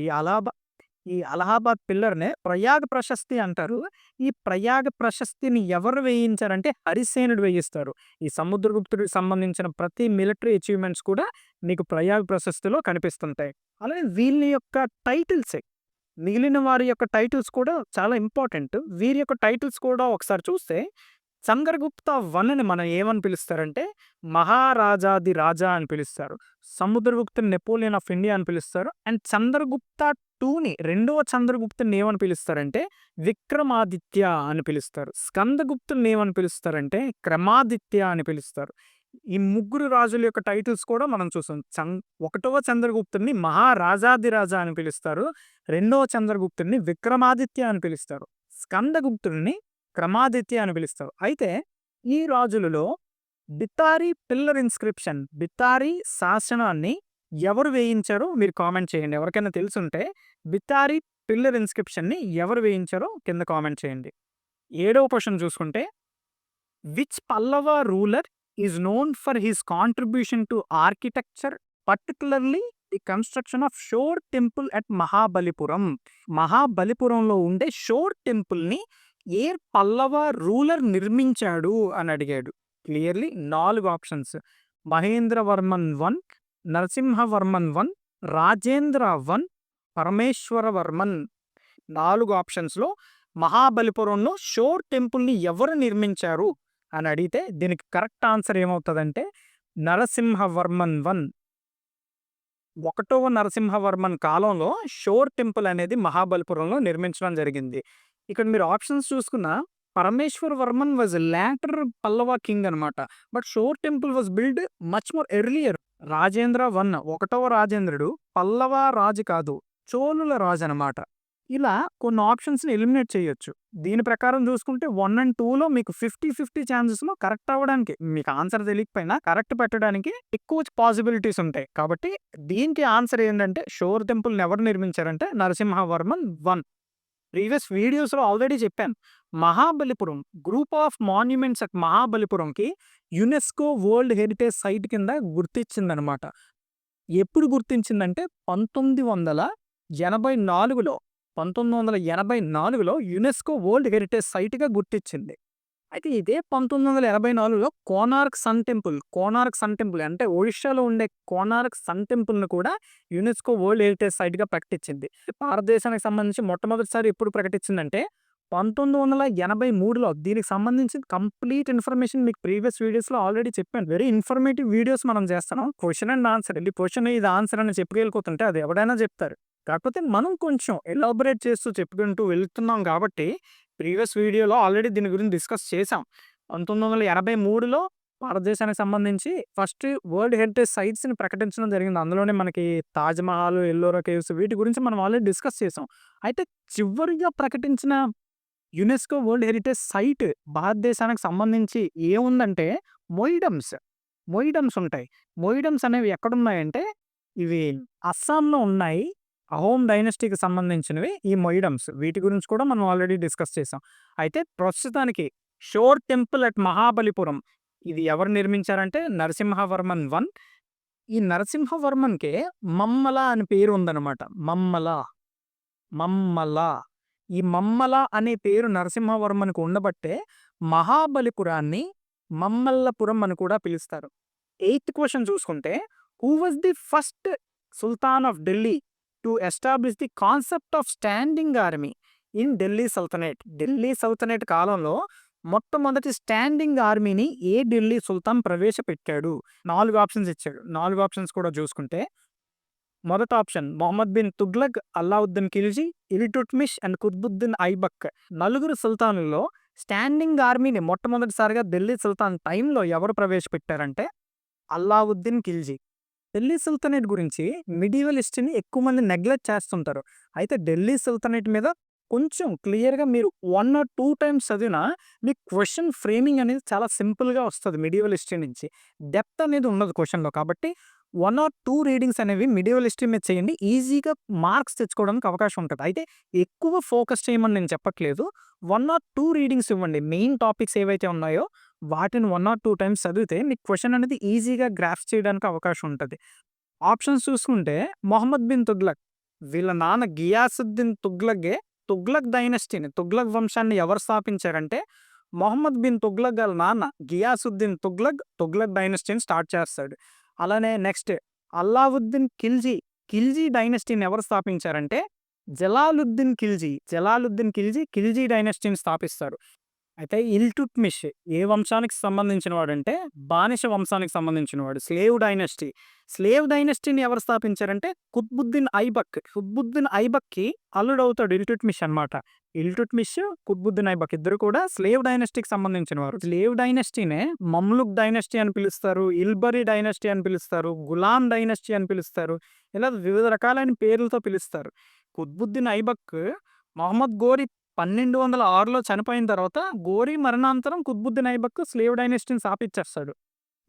ఈ అలహాబాద్ పిల్లర్‌నే ప్రయాగ ప్రశస్తి అంటారు. ఈ ప్రయాగ ప్రశస్తిని ఎవరు వేయించారంటే హరిసేనుడు వేయిస్తారు. ఈ సముద్రగుప్తుడికి సంబంధించిన ప్రతి మిలిటరీ అచీవ్‌మెంట్స్ కూడా మీకు ప్రయాగ ప్రశస్తిలో కనిపిస్తుంటాయి. అలాగే వీళ్ళ యొక్క టైటిల్సే మిగిలిన వారి యొక్క టైటిల్స్ కూడా చాలా ఇంపార్టెంట్. వీరి యొక్క టైటిల్స్ కూడా ఒకసారి చూస్తే చంద్రగుప్త వన్‌ని మనం ఏమని పిలుస్తారంటే మహారాజాది రాజా అని పిలుస్తారు. సముద్రగుప్తుని నెపోలియన్ ఆఫ్ ఇండియా అని పిలుస్తారు. అండ్ చంద్రగుప్త 2ని రెండవ చంద్రగుప్తుని ఏమని పిలుస్తారంటే విక్రమాదిత్య అని పిలుస్తారు. స్కందగుప్తుని ఏమని పిలుస్తారంటే క్రమాదిత్య అని పిలుస్తారు. ఈ ముగ్గురు రాజుల యొక్క టైటిల్స్ కూడా మనం చూసాం. ఒకటవ చంద్రగుప్తుని మహారాజాదిరాజా అని పిలుస్తారు. రెండవ చంద్రగుప్తుని విక్రమాదిత్య అని పిలుస్తారు. స్కందగుప్తుడిని క్రమాదిత్య అని పిలుస్తారు. అయితే ఈ రాజులలో బితారి పిల్లర్ ఇన్స్క్రిప్షన్, బితారి శాసనాన్ని ఎవరు వేయించారో మీరు కామెంట్ చేయండి. ఎవరికైనా తెలుసుంటే బితారి పిల్లర్ ఇన్స్క్రిప్షన్ని ఎవరు వేయించారో కింద కామెంట్ చేయండి. 7వ క్వశ్చన్ చూసుకుంటే which Pallava ruler is known for his contribution to architecture, particularly the construction of shore temple at Mahabalipuram. మహాబలిపురంలో ఉండే షోర్ టెంపుల్ని ఏ పల్లవ రూలర్ నిర్మించాడు అని అడిగాడు. Clearly 4 options: Mahendravarman 1, Narasimhavarman 1, Rajendra 1, Parameshwaravarman. 4 ఆప్షన్స్లో మహాబలిపురంలో షోర్ టెంపుల్ని ఎవరు నిర్మించారు అని అడిగితే దీనికి కరెక్ట్ ఆన్సర్ ఏమవుతుందంటే నరసింహవర్మన్ 1. 1వ నరసింహవర్మన్ కాలంలో షోర్ టెంపుల్ అనేది మహాబలిపురంలో నిర్మించడం జరిగింది. ఇక్కడ మీరు ఆప్షన్స్ చూసుకున్న పరమేశ్వరవర్మన్ వాజ్ లాటర్ పల్లవ కింగ్ అనమాట. But sure temple was build much more earlier. Rajendra 1, 1వ రాజేంద్రుడు పల్లవ రాజు కాదు, చోళుల రాజు అనమాట. ఇలా కొన్ని ఆప్షన్స్ని ఎలిమినేట్ చేయొచ్చు. దీని ప్రకారం చూసుకుంటే 1 and 2లో మీకు 50-50 ఛాన్సెస్లో కరెక్ట్ అవ్వడానికి, మీకు ఆన్సర్ తెలియకపోయినా కరెక్ట్ పెట్టడానికి ఎక్కువ పాసిబిలిటీస్ ఉంటాయి. కాబట్టి దీనికి ఆన్సర్ ఏంటంటే షోర్ టెంపుల్ని ఎవరు నిర్మించారంటే నరసింహవర్మన్ 1. ప్రీవియస్ వీడియోస్లో ఆల్రెడీ చెప్పాను. Mahabalipuram group of monuments at మహాబలిపురంకి యునెస్కో వరల్డ్ హెరిటేజ్ సైట్ కింద గుర్తించిందనమాట. ఎప్పుడు గుర్తించిందంటే 1984లో 1984లో యునెస్కో వరల్డ్ హెరిటేజ్ సైట్గా గుర్తించింది. అయితే ఇదే 1984లో కోనార్క్ సన్ టెంపుల్ అంటే ఒడిషాలో ఉండే కోనార్క్ సన్ టెంపుల్ను కూడా యునెస్కో వరల్డ్ హెరిటేజ్ సైట్గా ప్రకటించింది. భారతదేశానికి సంబంధించి మొట్టమొదటిసారి ఎప్పుడు ప్రకటించిందంటే 1983లో. దీనికి సంబంధించి కంప్లీట్ ఇన్ఫర్మేషన్ మీకు ప్రీవియస్ వీడియోస్లో ఆల్రెడీ చెప్పాను. వెరీ ఇన్ఫర్మేటివ్ వీడియోస్ మనం చేస్తున్నాం. క్వశ్చన్ అండ్ ఆన్సర్, క్వశ్చన్ ఇది ఆన్సర్ అని చెప్పుకెళ్ళిపోతుంటే అది ఎవడైనా చెప్తారు. కాకపోతే మనం కొంచెం ఎలాబరేట్ చేస్తూ చెప్పుకుంటూ వెళ్తున్నాం కాబట్టి ప్రీవియస్ వీడియోలో ఆల్రెడీ దీని గురించి డిస్కస్ చేసాం. 1983లో భారతదేశానికి సంబంధించి ఫస్ట్ వరల్డ్ హెరిటేజ్ సైట్స్ని ప్రకటించడం జరిగింది. అందులోనే మనకి తాజ్మహల్, ఎల్లోరా కేవ్స్ వీటి గురించి మనం ఆల్రెడీ డిస్కస్ చేసాం. అయితే చివరిగా ప్రకటించిన యునెస్కో వరల్డ్ హెరిటేజ్ సైట్ భారతదేశానికి సంబంధించి ఏముందంటే మొయిడమ్స్ ఉంటాయి. మొయిడమ్స్ అనేవి ఎక్కడున్నాయంటే ఇవి అస్సాంలో ఉన్నాయి. అహోమ్ డైనస్టీకి సంబంధించినవి ఈ మొయిడమ్స్. వీటి గురించి కూడా మనం ఆల్రెడీ డిస్కస్ చేసాం. అయితే ప్రస్తుతానికి షోర్ టెంపుల్ అట్ మహాబలిపురం ఇది ఎవరు నిర్మించారంటే నరసింహవర్మన్ 1. ఈ నరసింహవర్మన్కే మమ్మల అని పేరు ఉందన్నమాట. మమ్మల. ఈ మమ్మల అనే పేరు నరసింహవర్మన్కు ఉండబట్టే మహాబలిపురాన్ని మమ్మల్లపురం అని కూడా పిలుస్తారు. 8th క్వశ్చన్ చూసుకుంటే who was the first Sultan of Delhi to establish the concept of standing army in Delhi sultanate. Delhi sultanate కాలంలో మొట్టమొదటి స్టాండింగ్ ఆర్మీని ఏ ఢిల్లీ సుల్తాన్ ప్రవేశపెట్టాడు? 4 ఆప్షన్స్ ఇచ్చాడు. 4 ఆప్షన్స్ కూడా చూసుకుంటే మొదటి ఆప్షన్ మొహమ్మద్ బిన్ తుగ్లక్, అల్లావుద్దీన్ ఖిల్జీ, ఇల్టుట్మిష్ అండ్ కుతుబుద్దీన్ ఐబక్. 4 సుల్తానుల్లో స్టాండింగ్ ఆర్మీని మొట్టమొదటిసారిగా ఢిల్లీ సుల్తాన్ టైంలో ఎవరు ప్రవేశపెట్టారంటే అల్లావుద్దీన్ ఖిల్జీ. ఢిల్లీ సుల్తనేట్ గురించి మిడీవల్ హిస్టరీని ఎక్కువ మంది నెగ్లెక్ట్ చేస్తుంటారు. అయితే ఢిల్లీ సుల్తనేట్ మీద కొంచెం క్లియర్‌గా మీరు 1 ఆర్ 2 టైమ్స్ చదివినా మీకు క్వెషన్ ఫ్రేమింగ్ అనేది చాలా సింపుల్‌గా వస్తది మిడీవల్ హిస్టరీ నుంచి. డెప్త్ అనేది ఉండదు క్వెషన్‌లో. కాబట్టి 1 ఆర్ 2 రీడింగ్స్ అనేవి మిడీవల్ హిస్టరీ మీద చేయండి. ఈజీగా మార్క్స్ తెచ్చుకోవడానికి అవకాశం ఉంటది. అయితే ఎక్కువ ఫోకస్ చేయమని నేను చెప్పట్లేదు. 1 ఆర్ 2 రీడింగ్స్ ఇవ్వండి. మెయిన్ టాపిక్స్ ఏవైతే ఉన్నాయో వాటిని 1 ఆర్ 2 టైమ్స్ చదివితే మీకు క్వెషన్ అనేది ఈజీగా గ్రాస్ప్ చేయడానికి అవకాశం ఉంటది. ఆప్షన్స్ చూసుకుంటే మొహమ్మద్ బిన్ తుగ్లక్ వీళ్ళ నాన్న గియాసుద్దీన్ తుగ్లకే తుగ్లక్ డైనస్టీని, తుగ్లక్ వంశాన్ని ఎవరు స్థాపించారంటే మొహమ్మద్ బిన్ తుగ్లక్ గాళ్ళ నాన్న గియాసుద్దీన్ తుగ్లక్, తుగ్లక్ డైనస్టీని స్టార్ట్ చేస్తాడు. అలానే నెక్స్ట్ అల్లావుద్దీన్ ఖిల్జీ, ఖిల్జీ డైనస్టీని ఎవరు స్థాపించారంటే జలాలుద్దీన్ ఖిల్జీ, జలాలుద్దీన్ ఖిల్జీ, ఖిల్జీ డైనస్టీని స్థాపిస్తారు. అయితే ఇల్టుట్మిష్ ఏ వంశానికి సంబంధించిన వాడంటే బానిస వంశానికి సంబంధించిన వాడు. Slave dynasty. స్లేవ్ డైనస్టీని ఎవరు స్థాపించారంటే కుత్బుద్దీన్ ఐబక్. కుత్బుద్దీన్ ఐబక్‌కి అల్లుడవుతాడు ఇల్టుట్మిష్ అన్నమాట. ఇల్టుట్మిష్, కుత్బుద్దీన్ ఐబక్ ఇద్దరు కూడా స్లేవ్ డైనస్టీకి సంబంధించిన వారు. స్లేవ్ డైనస్టీనే మమ్లుక్ డైనస్టీ అని పిలుస్తారు, ఇల్బరీ డైనస్టీ అని పిలుస్తారు, గులాం డైనస్టీ అని పిలుస్తారు. ఇలా వివిధ రకాలైన పేర్లతో పిలుస్తారు. కుత్బుద్దీన్ ఐబక్ మొహమ్మద్ గోరి 1206లో చనిపోయిన తర్వాత గోరీ మరణాంతరం కుత్బుద్దీన్ ఐబక్ స్లేవ్ డైనస్టీని స్థాపించేస్తాడు.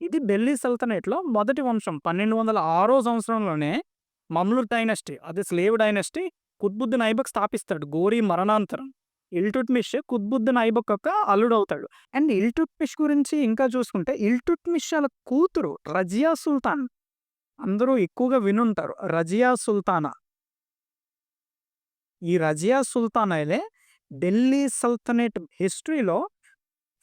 ఇది ఢిల్లీ సల్తనేట్‌లో మొదటి వంశం. 1206 సంవత్సరంలోనే మమ్లూక్ డైనస్టీ, అది slave dynasty Qutbuddin Aibak స్థాపిస్తాడు gory మరణాంతరం. Iltutmish Qutbuddin Aibak యొక్క అల్లుడవుతాడు. అండ్ ఇల్టుట్మిష్ గురించి ఇంకా చూసుకుంటే ఇల్టుట్మిష్ ఆళ్ళ కూతురు రజియా సుల్తాన్. అందరూ ఎక్కువగా వినుంటారు. రజియా సుల్తానా. ఈ రజియా సుల్తానాలే ఢిల్లీ సల్తనేట్ హిస్టరీలో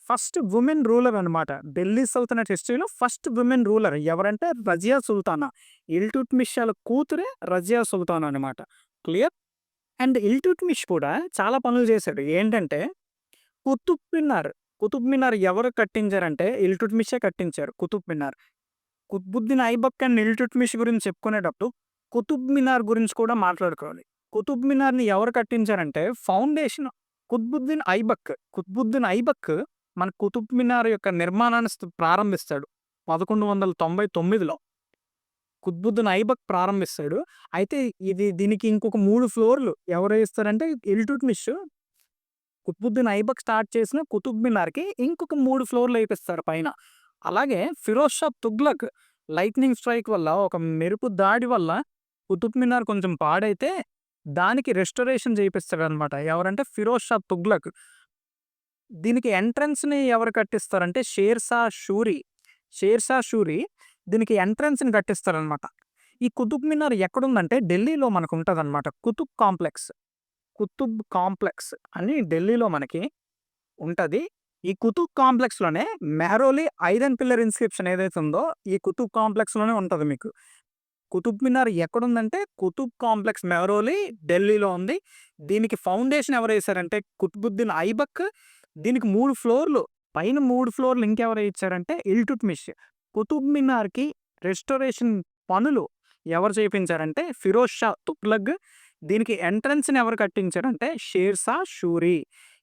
ఫస్ట్ వుమెన్ రూలర్ అనమాట. ఢిల్లీ సల్తనట్ హిస్టరీలో ఫస్ట్ వుమెన్ రూలర్ ఎవరంటే రజియా సుల్తానా. ఇల్టుట్మిష్ ఆళ్ళ కూతురే రజియా సుల్తానా అనమాట. క్లియర్? అండ్ ఇల్టుట్మిష్ కూడా చాలా పనులు చేశాడు. ఏంటంటే కుతుబ్ మినార్, కుతుబ్ మినార్ ఎవరు కట్టించారంటే ఇల్టుట్మిషే కట్టించారు కుతుబ్ మినార్. కుత్బుద్దీన్ ఐబక్ అండ్ ఇల్టుట్మిష్ గురించి చెప్పుకునేటప్పుడు కుతుబ్ మినార్ గురించి కూడా మాట్లాడుకోవాలి. కుతుబ్ మినార్‌ని ఎవరు కట్టించారంటే ఫౌండేషన్ కుత్బుద్దీన్ ఐబక్. కుత్బుద్దీన్ ఐబక్ మన కుతుబ్ మినార్ యొక్క నిర్మాణాన్ని ప్రారంభిస్తాడు 1199లో. కుత్బుద్దీన్ ఐబక్ ప్రారంభిస్తాడు. అయితే దీనికి ఇంకొక 3 ఫ్లోర్‌లు ఎవరు ఇస్తారంటే ఇల్టుట్మిష్ కుత్బుద్దీన్ ఐబక్ స్టార్ట్ చేసిన కుతుబ్ మినార్‌కి ఇంకొక 3 ఫ్లోర్‌లు ఏపిస్తారు పైన. అలాగే ఫిరోజ్ షా తుగ్లక్ లైట్నింగ్ స్ట్రైక్ వల్ల, ఒక మెరుపు దాడి వల్ల కుతుబ్ మినార్ కొంచెం పాడైతే దానికి రెస్టోరేషన్ చేపిస్తాడనమాట. ఎవరంటే ఫిరోజ్ షా తుగ్లక్. దీనికి ఎంట్రన్స్‌ని ఎవరు కట్టిస్తారంటే షేర్ షా షూరి. షేర్ షా షూరి దీనికి ఎంట్రన్స్‌ని కట్టిస్తారనమాట. ఈ కుతుబ్ మినార్ ఎక్కడుందంటే ఢిల్లీలో మనకుంటదనమాట. కుతుబ్ కాంప్లెక్స్. కుతుబ్ కాంప్లెక్స్ అని ఢిల్లీలో మనకి ఉంటది. ఈ కుతుబ్ కాంప్లెక్స్‌లోనే మెహ్రౌలి ఐరన్ పిల్లర్ ఇన్‌స్క్రిప్షన్ ఏదైతే ఉందో ఈ కుతుబ్ కాంప్లెక్స్‌లోనే ఉంటది మీకు. కుతుబ్ మినార్ ఎక్కడుందంటే కుతుబ్ కాంప్లెక్స్ మెహ్రౌలి ఢిల్లీలో ఉంది. దీనికి ఫౌండేషన్ ఎవరేశారంటే కుత్బుద్దీన్ ఐబక్. దీనికి 3 ఫ్లోర్‌లు, పైన 3 ఫ్లోర్‌లు ఇంకెవరు ఇచ్చారంటే ఇల్టుట్మిష్. కుతుబ్ మినార్‌కి రెస్టోరేషన్ పనులు ఎవరు చేపించారంటే ఫిరోజ్ షా తుగ్లక్. దీనికి ఎంట్రన్స్‌ని ఎవరు కట్టించారంటే షేర్ షా షూరి.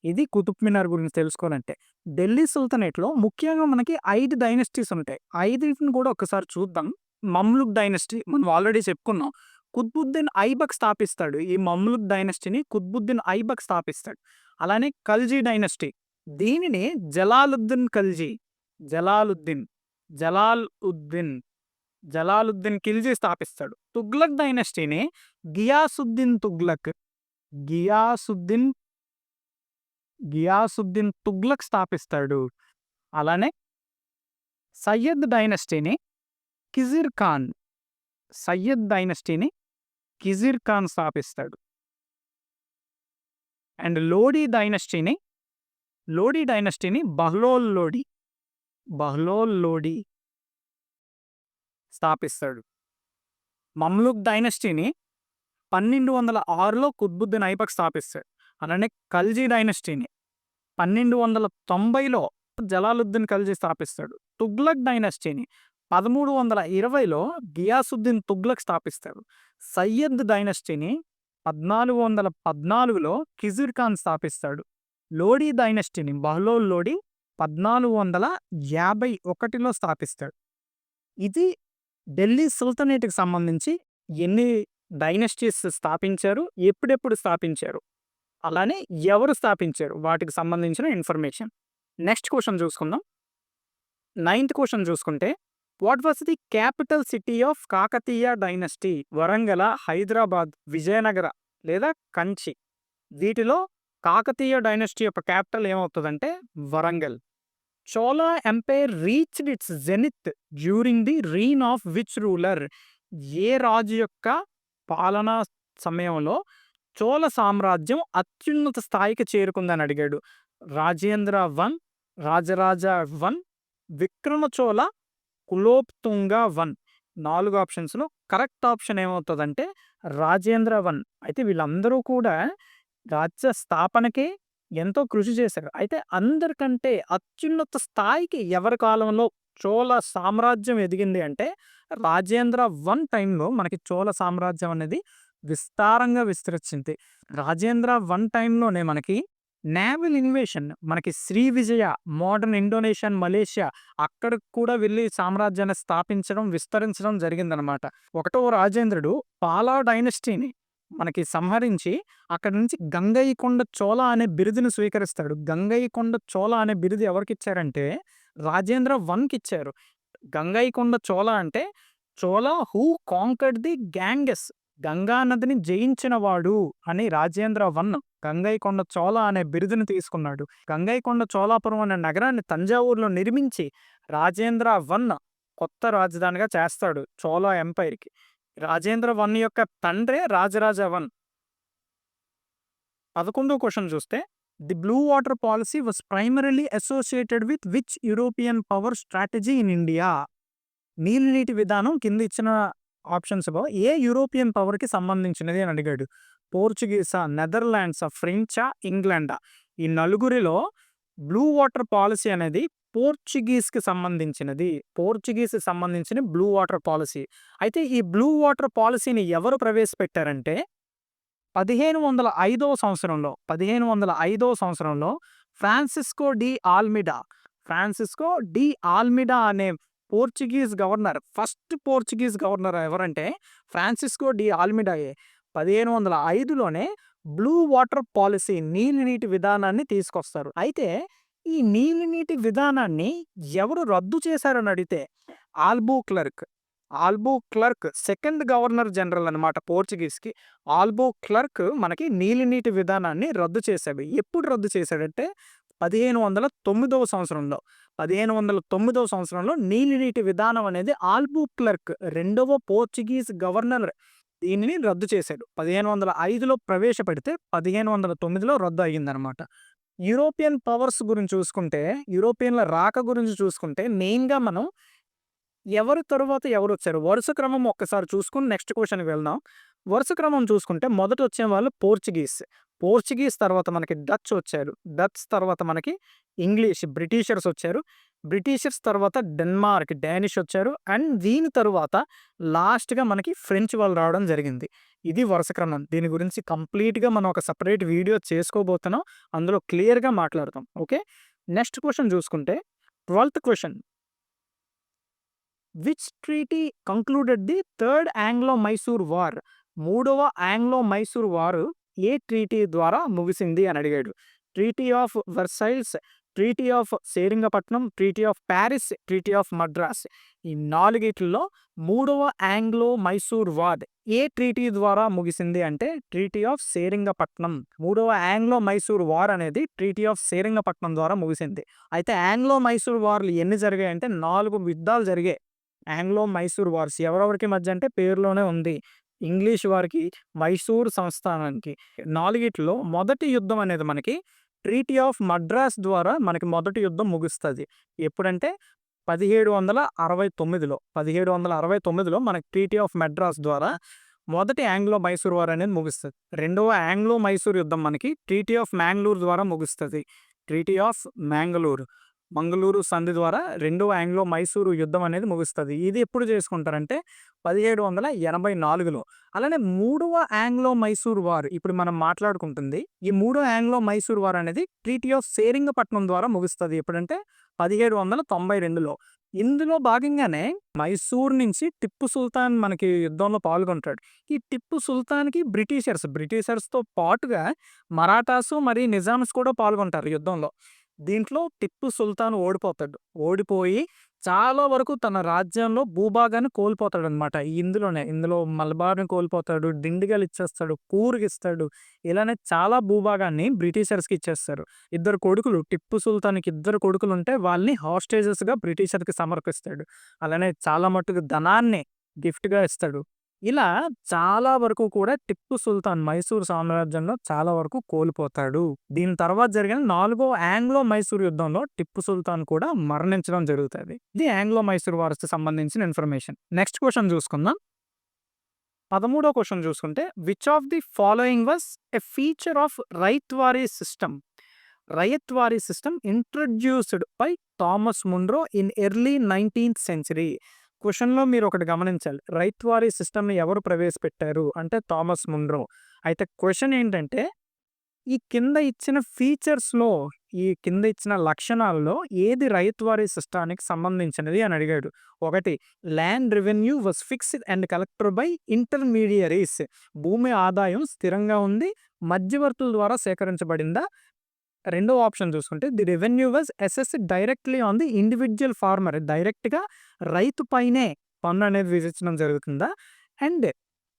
ఇది కుతుబ్ మినార్ గురించి తెలుసుకోవాలంటే. ఢిల్లీ సుల్తనేట్‌లో ముఖ్యంగా మనకి 5 డైనస్టీస్ ఉంటాయి. 5టిని కూడా ఒకసారి చూద్దాం. మమ్లుక్ డైనస్టీ మనం ఆల్రెడీ చెప్పుకున్నాం. కుత్బుద్దీన్ ఐబక్ స్థాపిస్తాడు. ఈ మమ్లుక్ డైనస్టీని కుత్బుద్దీన్ ఐబక్ స్థాపిస్తాడు. అలానే ఖల్జీ డైనస్టీ. దీనిని జలాలుద్దీన్ ఖల్జీ, జలాలుద్దీన్, జలాలుద్దీన్, జలాలుద్దీన్ ఖిల్జీ స్థాపిస్తాడు. తుగ్లక్ డైనస్టీని గియాసుద్దీన్ తుగ్లక్, గియాసుద్దీన్, గియాసుద్దీన్ తుగ్లక్ స్థాపిస్తాడు. అలానే సయ్యద్ డైనస్టీని కిజిర్ ఖాన్, సయ్యద్ డైనస్టీని కిజిర్ ఖాన్ స్థాపిస్తాడు. అండ్ లోడీ డైనస్టీని, లోడీ డైనస్టీని బహ్లోల్ లోడీ, బహ్లోల్ లోడీ స్థాపిస్తాడు. మమ్లుక్ డైనస్టీని 1206లో కుత్బుద్దీన్ ఐబక్ స్థాపిస్తాడు. అలానే ఖల్జీ డైనస్టీని 1290లో జలాలుద్దీన్ ఖల్జీ స్థాపిస్తాడు. తుగ్లక్ డైనస్టీని 1320లో గియాసుద్దీన్ తుగ్లక్ స్థాపిస్తాడు. సయ్యద్ డైనస్టీని 1414లో కిజిర్ ఖాన్ స్థాపిస్తాడు. లోడీ డైనస్టీని బహ్లోల్ లోడీ 1451లో స్థాపిస్తాడు. ఇది ఢిల్లీ సుల్తనేట్‌కి సంబంధించి ఎన్ని డైనస్టీస్ స్థాపించారు, ఎప్పుడెప్పుడు స్థాపించారు, అలానే ఎవరు స్థాపించారు వాటికి సంబంధించిన ఇన్ఫర్మేషన్. నెక్స్ట్ క్వెషన్ చూసుకుందాం. 9th క్వెషన్ చూసుకుంటే what was the capital city of Kakatiya dynasty? Warangal, Hyderabad, Vijayanagara లేదా కంచి? వీటిలో కాకతీయ డైనస్టీ యొక్క క్యాపిటల్ ఏమవుతుందంటే Warangal. Chola empire reached its zenith during the reign of which ruler? ఏ రాజు యొక్క పాలనా సమయంలో చోళ సామ్రాజ్యం అత్యున్నత స్థాయికి చేరుకుందని అడిగాడు. రాజేంద్ర 1, రాజరాజ 1, విక్రమచోళ, కులోత్తుంగ 1. 4 ఆప్షన్స్‌లో కరెక్ట్ ఆప్షన్ ఏమవుతుందంటే రాజేంద్ర 1. అయితే వీళ్ళందరూ కూడా రాజ్య స్థాపనకే ఎంతో కృషి చేశారు. అయితే అందరికంటే అత్యున్నత స్థాయికి ఎవరి కాలంలో చోళ సామ్రాజ్యం ఎదిగింది అంటే రాజేంద్ర 1 టైంలో మనకి చోళ సామ్రాజ్యం అనేది విస్తారంగా విస్తరించింది. రాజేంద్ర 1 టైంలోనే మనకి నేవల్ ఇన్వేషన్, మనకి శ్రీవిజయ, మోడర్న్ ఇండోనేషియన్, మలేషియా అక్కడికి కూడా వెళ్ళి సామ్రాజ్యాన్ని స్థాపించడం, విస్తరించడం జరిగిందనమాట. 1వ రాజేంద్రుడు పాలా డైనస్టీని మనకి సంహరించి అక్కడి నుంచి గంగైకొండ చోళ అనే బిరుదును స్వీకరిస్తాడు. గంగైకొండ చోళ అనే బిరుదు ఎవరికిచ్చారంటే రాజేంద్ర 1కి ఇచ్చారు. గంగైకొండ చోళ అంటే Chola who conquered the Ganges, Ganga నదిని జయించినవాడు అని రాజేంద్ర 1 గంగైకొండ చోళ అనే బిరుదును తీసుకున్నాడు. గంగైకొండ చోళాపురం అనే నగరాన్ని తంజావూరులో నిర్మించి రాజేంద్ర 1 కొత్త రాజధానిగా చేస్తాడు చోళ ఎంపైర్‌కి. రాజేంద్ర 1 యొక్క తండ్రే రాజరాజ 1. 11వ క్వెషన్ చూస్తే the blue water policy was primarily associated with which European power strategy in India? నీటి విధానం కింద ఇచ్చిన ఆప్షన్స్‌లో ఏ యూరోపియన్ పవర్‌కి సంబంధించినది అని అడిగాడు. పోర్చుగీసా, నెదర్లాండ్సా, ఫ్రెంచా, ఇంగ్లాండా? ఈ నలుగురిలో బ్లూ వాటర్ పాలసీ అనేది పోర్చుగీస్‌కి సంబంధించినది. పోర్చుగీస్‌కి సంబంధించిన బ్లూ వాటర్ పాలసీ. అయితే ఈ బ్లూ వాటర్ పాలసీని ఎవరు ప్రవేశపెట్టారంటే 1505వ సంవత్సరంలో ఫ్రాన్సిస్కో డి ఆల్మిడా అనే Portuguese governor, first Portuguese governor ఎవరంటే ఫ్రాన్సిస్కో డి ఆల్మిడాయే. 1505లోనే బ్లూ వాటర్ పాలసీ, నీటి విధానాన్ని తీసుకొస్తారు. అయితే ఈ నీటి విధానాన్ని ఎవరు రద్దు చేశారని అడిగితే ఆల్బూ క్లర్క్ సెకండ్ గవర్నర్ జనరల్ అనమాట పోర్చుగీస్‌కి. ఆల్బూ క్లర్క్ మనకి నీటి విధానాన్ని రద్దు చేశాడు. ఎప్పుడు రద్దు చేశాడంటే 1509వ సంవత్సరంలో. 1509వ సంవత్సరంలో నీటి విధానం అనేది ఆల్బూ క్లర్క్ రెండవ పోర్చుగీస్ గవర్నర్ దీనిని రద్దు చేశాడు. 1505లో ప్రవేశపెడితే 1509లో రద్దు అయ్యిందనమాట. యూరోపియన్ పవర్స్ గురించి చూసుకుంటే, యూరోపియన్ల రాక గురించి చూసుకుంటే మెయిన్‌గా మనం ఎవరి తరువాత ఎవరొచ్చారు వరుస క్రమం ఒక్కసారి చూసుకొని నెక్స్ట్ క్వెషన్‌కి వెళ్దాం. వరుస క్రమం చూసుకుంటే మొదట వచ్చేవాళ్ళు పోర్చుగీస్ తర్వాత మనకి డచ్ వచ్చారు. డచ్ తర్వాత మనకి ఇంగ్లీష్, బ్రిటిషర్స్ వచ్చారు. బ్రిటిషర్స్ తర్వాత డానిష్ వచ్చారు. అండ్ దీని తరువాత లాస్ట్‌గా మనకి ఫ్రెంచ్ వాళ్ళు రావడం జరిగింది. ఇది వరుస క్రమం. దీని గురించి కంప్లీట్‌గా మనం ఒక సెపరేట్ వీడియో చేసుకోబోతున్నాం. అందులో క్లియర్‌గా మాట్లాడతాం. ఓకే. నెక్స్ట్ క్వెషన్ చూసుకుంటే 12th question. Which treaty concluded the third Anglo Mysore war? 3వ ఆంగ్లో మైసూర్ వారు ఏ ట్రీటీ ద్వారా ముగిసింది అని అడిగాడు. Treaty of Versailles, treaty of Srirangapatnam, treaty of Paris, treaty of Madras. ఈ 4 3వ ఆంగ్లో మైసూర్ వార్ ఏ ట్రీటీ ద్వారా ముగిసింది అంటే ట్రీటీ ఆఫ్ శ్రీరంగపట్నం. 3వ ఆంగ్లో మైసూర్ వార్ అనేది ట్రీటీ ఆఫ్ శ్రీరంగపట్నం ద్వారా ముగిసింది. అయితే ఆంగ్లో మైసూర్ వార్లు ఎన్ని జరిగాయి అంటే 4 యుద్ధాలు జరిగాయి. ఆంగ్లో మైసూర్ వార్స్ ఎవరెవరికి మధ్య అంటే పేరులోనే ఉంది. ఇంగ్లీష్ వారికి, మైసూర్ సంస్థానానికి. 4 మొదటి యుద్ధం అనేది మనకి ట్రీటీ ఆఫ్ మద్రాస్ ద్వారా మనకి మొదటి యుద్ధం ముగుస్తుంది. ఎప్పుడంటే 1769లో మనకి ట్రీటీ ఆఫ్ మద్రాస్ ద్వారా మొదటి ఆంగ్లో మైసూర్ వార్ అనేది ముగుస్తుంది. రెండవ ఆంగ్లో మైసూర్ యుద్ధం మనకి ట్రీటీ ఆఫ్ మ్యాంగ్లూర్ ద్వారా ముగుస్తుంది. Treaty of మ్యాంగళూరు. మంగళూరు సంధి ద్వారా రెండవ ఆంగ్లో మైసూరు యుద్ధం అనేది ముగుస్తుంది. ఇది ఎప్పుడు చేసుకుంటారంటే 1784లో. అలానే మూడవ ఆంగ్లో మైసూరు వార్ ఇప్పుడు మనం మాట్లాడుకుంటుంది. ఈ మూడో ఆంగ్లో మైసూరు వార్ అనేది ట్రీటీ ఆఫ్ సేరింగపట్నం ద్వారా ముగుస్తుంది. ఎప్పుడంటే 1792లో. ఇందులో భాగంగానే మైసూర్ నుంచి టిప్పు సుల్తాన్ మనకి యుద్ధంలో పాల్గొంటాడు. ఈ టిప్పు సుల్తాన్‌కి బ్రిటిషర్స్‌తో పాటుగా మరాఠాసు మరియు నిజామ్స్ కూడా పాల్గొంటారు యుద్ధంలో. దీంట్లో టిప్పు సుల్తాన్ ఓడిపోతాడు. ఓడిపోయి చాలా వరకు తన రాజ్యంలో భూభాగాన్ని కోల్పోతాడనమాట. ఇందులో మలబార్‌ని కోల్పోతాడు, డిండిగల్ ఇచ్చేస్తాడు, కూర్గ్ ఇస్తాడు. ఇలానే చాలా భూభాగాన్ని బ్రిటిషర్స్‌కి ఇచ్చేస్తారు. టిప్పు సుల్తాన్‌కి ఇద్దరు కొడుకులుంటే వాళ్ళని హాస్టేజెస్‌గా బ్రిటిషర్‌కి సమర్పిస్తాడు. అలానే చాలా మట్టుకు ధనాన్ని గిఫ్ట్‌గా ఇస్తాడు. ఇలా చాలా వరకు కూడా టిప్పు సుల్తాన్ మైసూర్ సామ్రాజ్యంలో చాలా వరకు కోల్పోతాడు. దీని తర్వాత జరిగిన 4వ ఆంగ్లో మైసూర్ యుద్ధంలో టిప్పు సుల్తాన్ కూడా మరణించడం జరుగుతది. ఇది ఆంగ్లో మైసూర్ వార్స్‌కి సంబంధించిన ఇన్ఫర్మేషన్. నెక్స్ట్ క్వెషన్ చూసుకుందాం. 13వ క్వెషన్ చూసుకుంటే which of the following was a feature of Ryotwari system? Ryotwari system introduced by Thomas Munro in early 19th century. క్వెషన్‌లో మీరు ఒకటి గమనించాలి. రైత్వారీ సిస్టమ్‌ని ఎవరు ప్రవేశపెట్టారు అంటే థామస్ మున్రో. అయితే క్వెషన్ ఏంటంటే ఈ కింద ఇచ్చిన ఫీచర్స్‌లో, ఈ కింద ఇచ్చిన లక్షణాల్లో ఏది రైత్వారీ సిస్టానికి సంబంధించినది అని అడిగాడు. 1 land revenue was fixed and collected by intermediaries. భూమి ఆదాయం స్థిరంగా ఉంది, మధ్యవర్తుల ద్వారా సేకరించబడిందా? రెండో ఆప్షన్ చూసుకుంటే the revenue was assessed directly on the individual farmer. డైరెక్ట్‌గా రైతు పైనే పన్ను అనేది విధించడం జరుగుతుందా? అండ్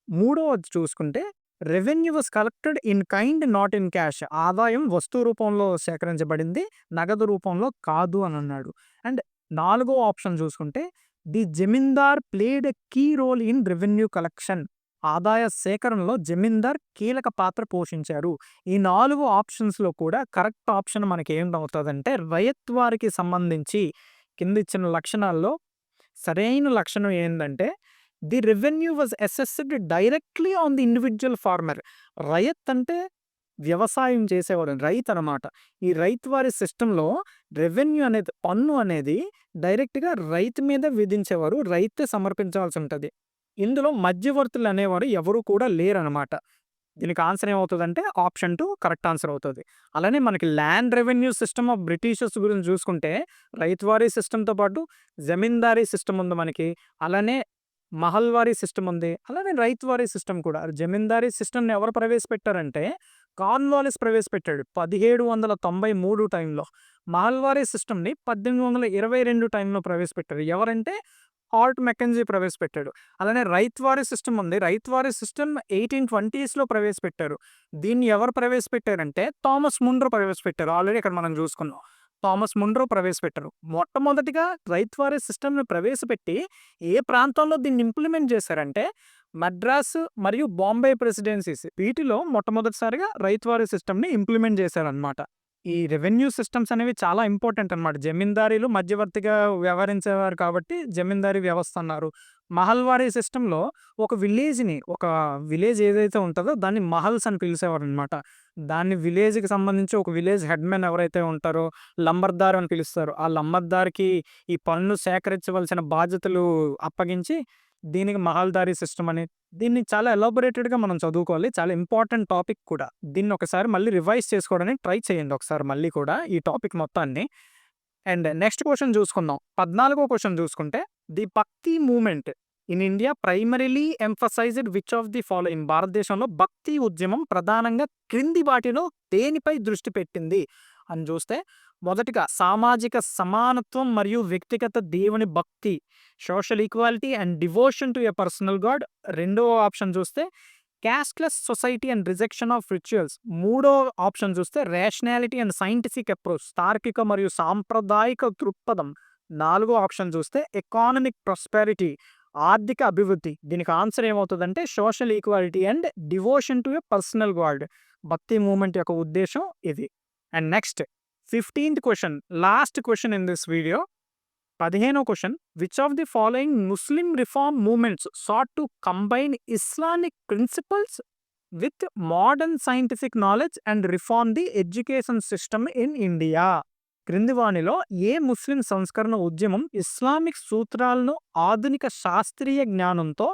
మూడోది చూసుకుంటే revenue was collected in kind not in cash. ఆదాయం వస్తువు రూపంలో సేకరించబడింది, నగదు రూపంలో కాదు అని అన్నాడు. అండ్ నాలుగో ఆప్షన్ చూసుకుంటే the zamindar played a key role in revenue collection. ఆదాయ సేకరణలో జమీందార్ కీలక పాత్ర పోషించారు. ఈ 4 ఆప్షన్స్‌లో కూడా కరెక్ట్ ఆప్షన్ మనకి ఏంటవుతదంటే రయత్వారికి సంబంధించి కింద ఇచ్చిన లక్షణాల్లో సరైన లక్షణం ఏందంటే the revenue was assessed directly on the individual farmer. Ryot అంటే వ్యవసాయం చేసేవాడు రైతనమాట. ఈ రైతువారి సిస్టమ్‌లో రెవెన్యూ అనేది, పన్ను అనేది డైరెక్ట్‌గా రైతు మీద విధించేవారు. రైతే సమర్పించాల్సి ఉంటది. ఇందులో మధ్యవర్తులు అనేవారు ఎవరు కూడా లేరనమాట. దీనికి ఆన్సర్ ఏమవుతదంటే ఆప్షన్ 2 కరెక్ట్ ఆన్సర్ అవుతది. అలానే మనకి land revenue system of Britishers గురించి చూసుకుంటే రైతువారీ సిస్టమ్‌తో పాటు జమీందారీ సిస్టమ్ ఉంది మనకి. అలానే మహల్వారీ సిస్టమ్ ఉంది. అలానే రైతువారీ సిస్టమ్ కూడా. జమీందారీ సిస్టమ్‌ని ఎవరు ప్రవేశపెట్టారంటే కార్న్వాలిస్ ప్రవేశపెట్టాడు 1793 టైంలో. మహల్వారీ సిస్టమ్‌ని 1822 టైంలో ప్రవేశపెట్టారు. ఎవరంటే హార్ట్ మెకెంజీ ప్రవేశపెట్టాడు. అలానే రైత్వారీ సిస్టమ్ ఉంది. రైత్వారీ సిస్టమ్ 1820స్‌లో ప్రవేశపెట్టారు. దీన్ని ఎవరు ప్రవేశపెట్టారంటే థామస్ మున్రో ప్రవేశపెట్టారు. ఆల్రెడీ ఇక్కడ మనం చూసుకున్నాం. థామస్ మున్రో ప్రవేశపెట్టారు. మొట్టమొదటిగా రైత్వారీ సిస్టమ్‌ని ప్రవేశపెట్టి ఏ ప్రాంతంలో దీన్ని ఇంప్లిమెంట్ చేశారంటే మద్రాసు మరియు బాంబే ప్రెసిడెన్సీస్. వీటిలో మొట్టమొదటిసారిగా రైత్వారీ సిస్టమ్‌ని ఇంప్లిమెంట్ చేశారనమాట. ఈ రెవెన్యూ సిస్టమ్స్ అనేవి చాలా ఇంపార్టెంట్ అనమాట. జమీందారీలు మధ్యవర్తిగా వ్యవహరించేవారు కాబట్టి జమీందారీ వ్యవస్థ అన్నారు. మహల్వారీ సిస్టమ్‌లో ఒక విలేజ్ ఏదైతే ఉంటదో దాన్ని మహల్స్ అని పిలిచేవారనమాట. దాన్ని విలేజ్‌కి సంబంధించి ఒక విలేజ్ హెడ్‌మెన్ ఎవరైతే ఉంటారో లంబర్దార్ అని పిలుస్తారు. ఆ లంబర్దార్‌కి ఈ పన్ను సేకరించవలసిన బాధ్యతలు అప్పగించి దీనికి మహల్దారీ సిస్టమ్ అని. దీన్ని చాలా ఎలాబొరేటెడ్‌గా మనం చదువుకోవాలి. చాలా ఇంపార్టెంట్ టాపిక్ కూడా. దీన్ని ఒకసారి మళ్ళీ రివైజ్ చేసుకోవడానికి ట్రై చేయండి ఒకసారి మళ్ళీ కూడా ఈ టాపిక్ మొత్తాన్ని. అండ్ నెక్స్ట్ క్వెషన్ చూసుకుందాం. 14వ క్వెషన్ చూసుకుంటే ది భక్తి movement in India primarily emphasised which of the following. భారతదేశంలో భక్తి ఉద్యమం ప్రధానంగా క్రింది వాటిలో దేనిపై దృష్టి పెట్టింది అని చూస్తే మొదటిగా సామాజిక సమానత్వం మరియు వ్యక్తిగత దేవుని భక్తి, social equality and devotion to a personal God. రెండవ ఆప్షన్ చూస్తే casteless society and rejection of rituals. మూడో ఆప్షన్ చూస్తే రేషనాలిటీ అండ్ సైంటిఫిక్ అప్రోచ్, తార్కిక మరియు సాంప్రదాయిక దృక్పథం. నాలుగో ఆప్షన్ చూస్తే ఎకానమిక్ ప్రాస్పెరిటీ, ఆర్థిక అభివృద్ధి. దీనికి ఆన్సర్ ఏమవుతుందంటే social equality and devotion to a personal god. Bhakti movement యొక్క ఉద్దేశం ఇది. And next 15th question, last question in this video. 15వ question which of the following Muslim reform movements sought to combine Islamic principles with modern scientific knowledge and reform the education system in India. క్రింది వానిలో ఏ ముస్లిం సంస్కరణ ఉద్యమం Islamic సూత్రాలను ఆధునిక శాస్త్రీయ జ్ఞానంతో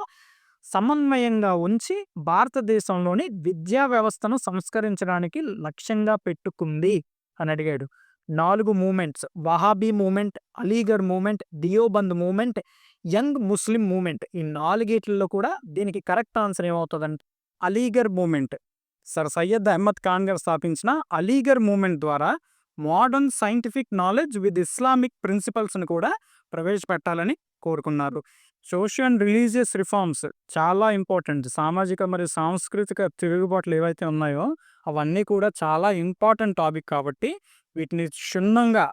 సమన్వయంగా ఉంచి భారతదేశంలోని విద్యా వ్యవస్థను సంస్కరించడానికి లక్ష్యంగా పెట్టుకుంది అని అడిగాడు. 4 movements Wahabi movement, Aligarh movement, Deoband movement, young ముస్లిం మూవ్‌మెంట్. ఈ 4 కూడా దీనికి కరెక్ట్ ఆన్సర్ ఏమవుతదంటే అలీగర్ మూవ్‌మెంట్. సర్ సయ్యద్ అహ్మద్ ఖాన్ గారు స్థాపించిన అలీగర్ మూవ్‌మెంట్ ద్వారా modern scientific knowledge with Islamic ప్రిన్సిపల్స్‌ని కూడా ప్రవేశపెట్టాలని కోరుకున్నారు. సోషల్ అండ్ రిలీజియస్ రిఫార్మ్స్ చాలా ఇంపార్టెంట్. సామాజిక మరియు సాంస్కృతిక తిరుగుబాట్లు ఏవైతే ఉన్నాయో అవన్నీ కూడా చాలా ఇంపార్టెంట్ టాపిక్ కాబట్టి వీటిని క్షుణ్ణంగా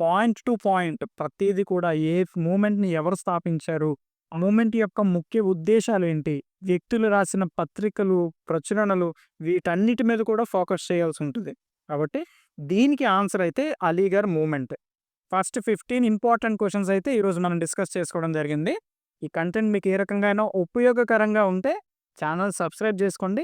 పాయింట్ టు పాయింట్ ప్రతీది కూడా ఏ మూవ్‌మెంట్‌ని ఎవరు స్థాపించారు, ఆ మూవ్‌మెంట్ యొక్క ముఖ్య ఉద్దేశాలేంటి, వ్యక్తులు రాసిన పత్రికలు, ప్రచురణలు వీటన్నిటి మీద కూడా ఫోకస్ చేయాల్సి ఉంటుంది. కాబట్టి దీనికి ఆన్సర్ అయితే Aligarh movement. First 15 important questions అయితే ఈరోజు మనం డిస్కస్ చేసుకోవడం జరిగింది. ఈ కంటెంట్ మీకు ఏ రకంగా అయినా ఉపయోగకరంగా ఉంటే ఛానల్ సబ్స్క్రైబ్ చేసుకోండి.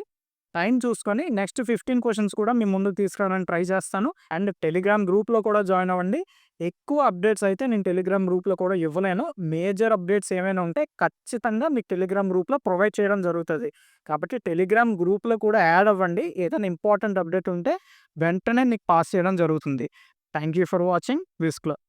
టైం చూసుకొని నెక్స్ట్ 15 క్వెషన్స్ కూడా మీ ముందుకు తీసుకురావడానికి ట్రై చేస్తాను. అండ్ టెలిగ్రామ్ గ్రూప్‌లో కూడా జాయిన్ అవ్వండి. ఎక్కువ అప్డేట్స్ అయితే నేను టెలిగ్రామ్ గ్రూప్‌లో కూడా ఇవ్వలేను. మేజర్ అప్డేట్స్ ఏమైనా ఉంటే ఖచ్చితంగా మీకు టెలిగ్రామ్ గ్రూప్‌లో ప్రొవైడ్ చేయడం జరుగుతది. కాబట్టి టెలిగ్రామ్ గ్రూప్‌లో కూడా యాడ్ అవ్వండి. ఏదైనా ఇంపార్టెంట్ అప్డేట్ ఉంటే వెంటనే మీకు పాస్ చేయడం జరుగుతుంది. Thank you for watching Wiz club.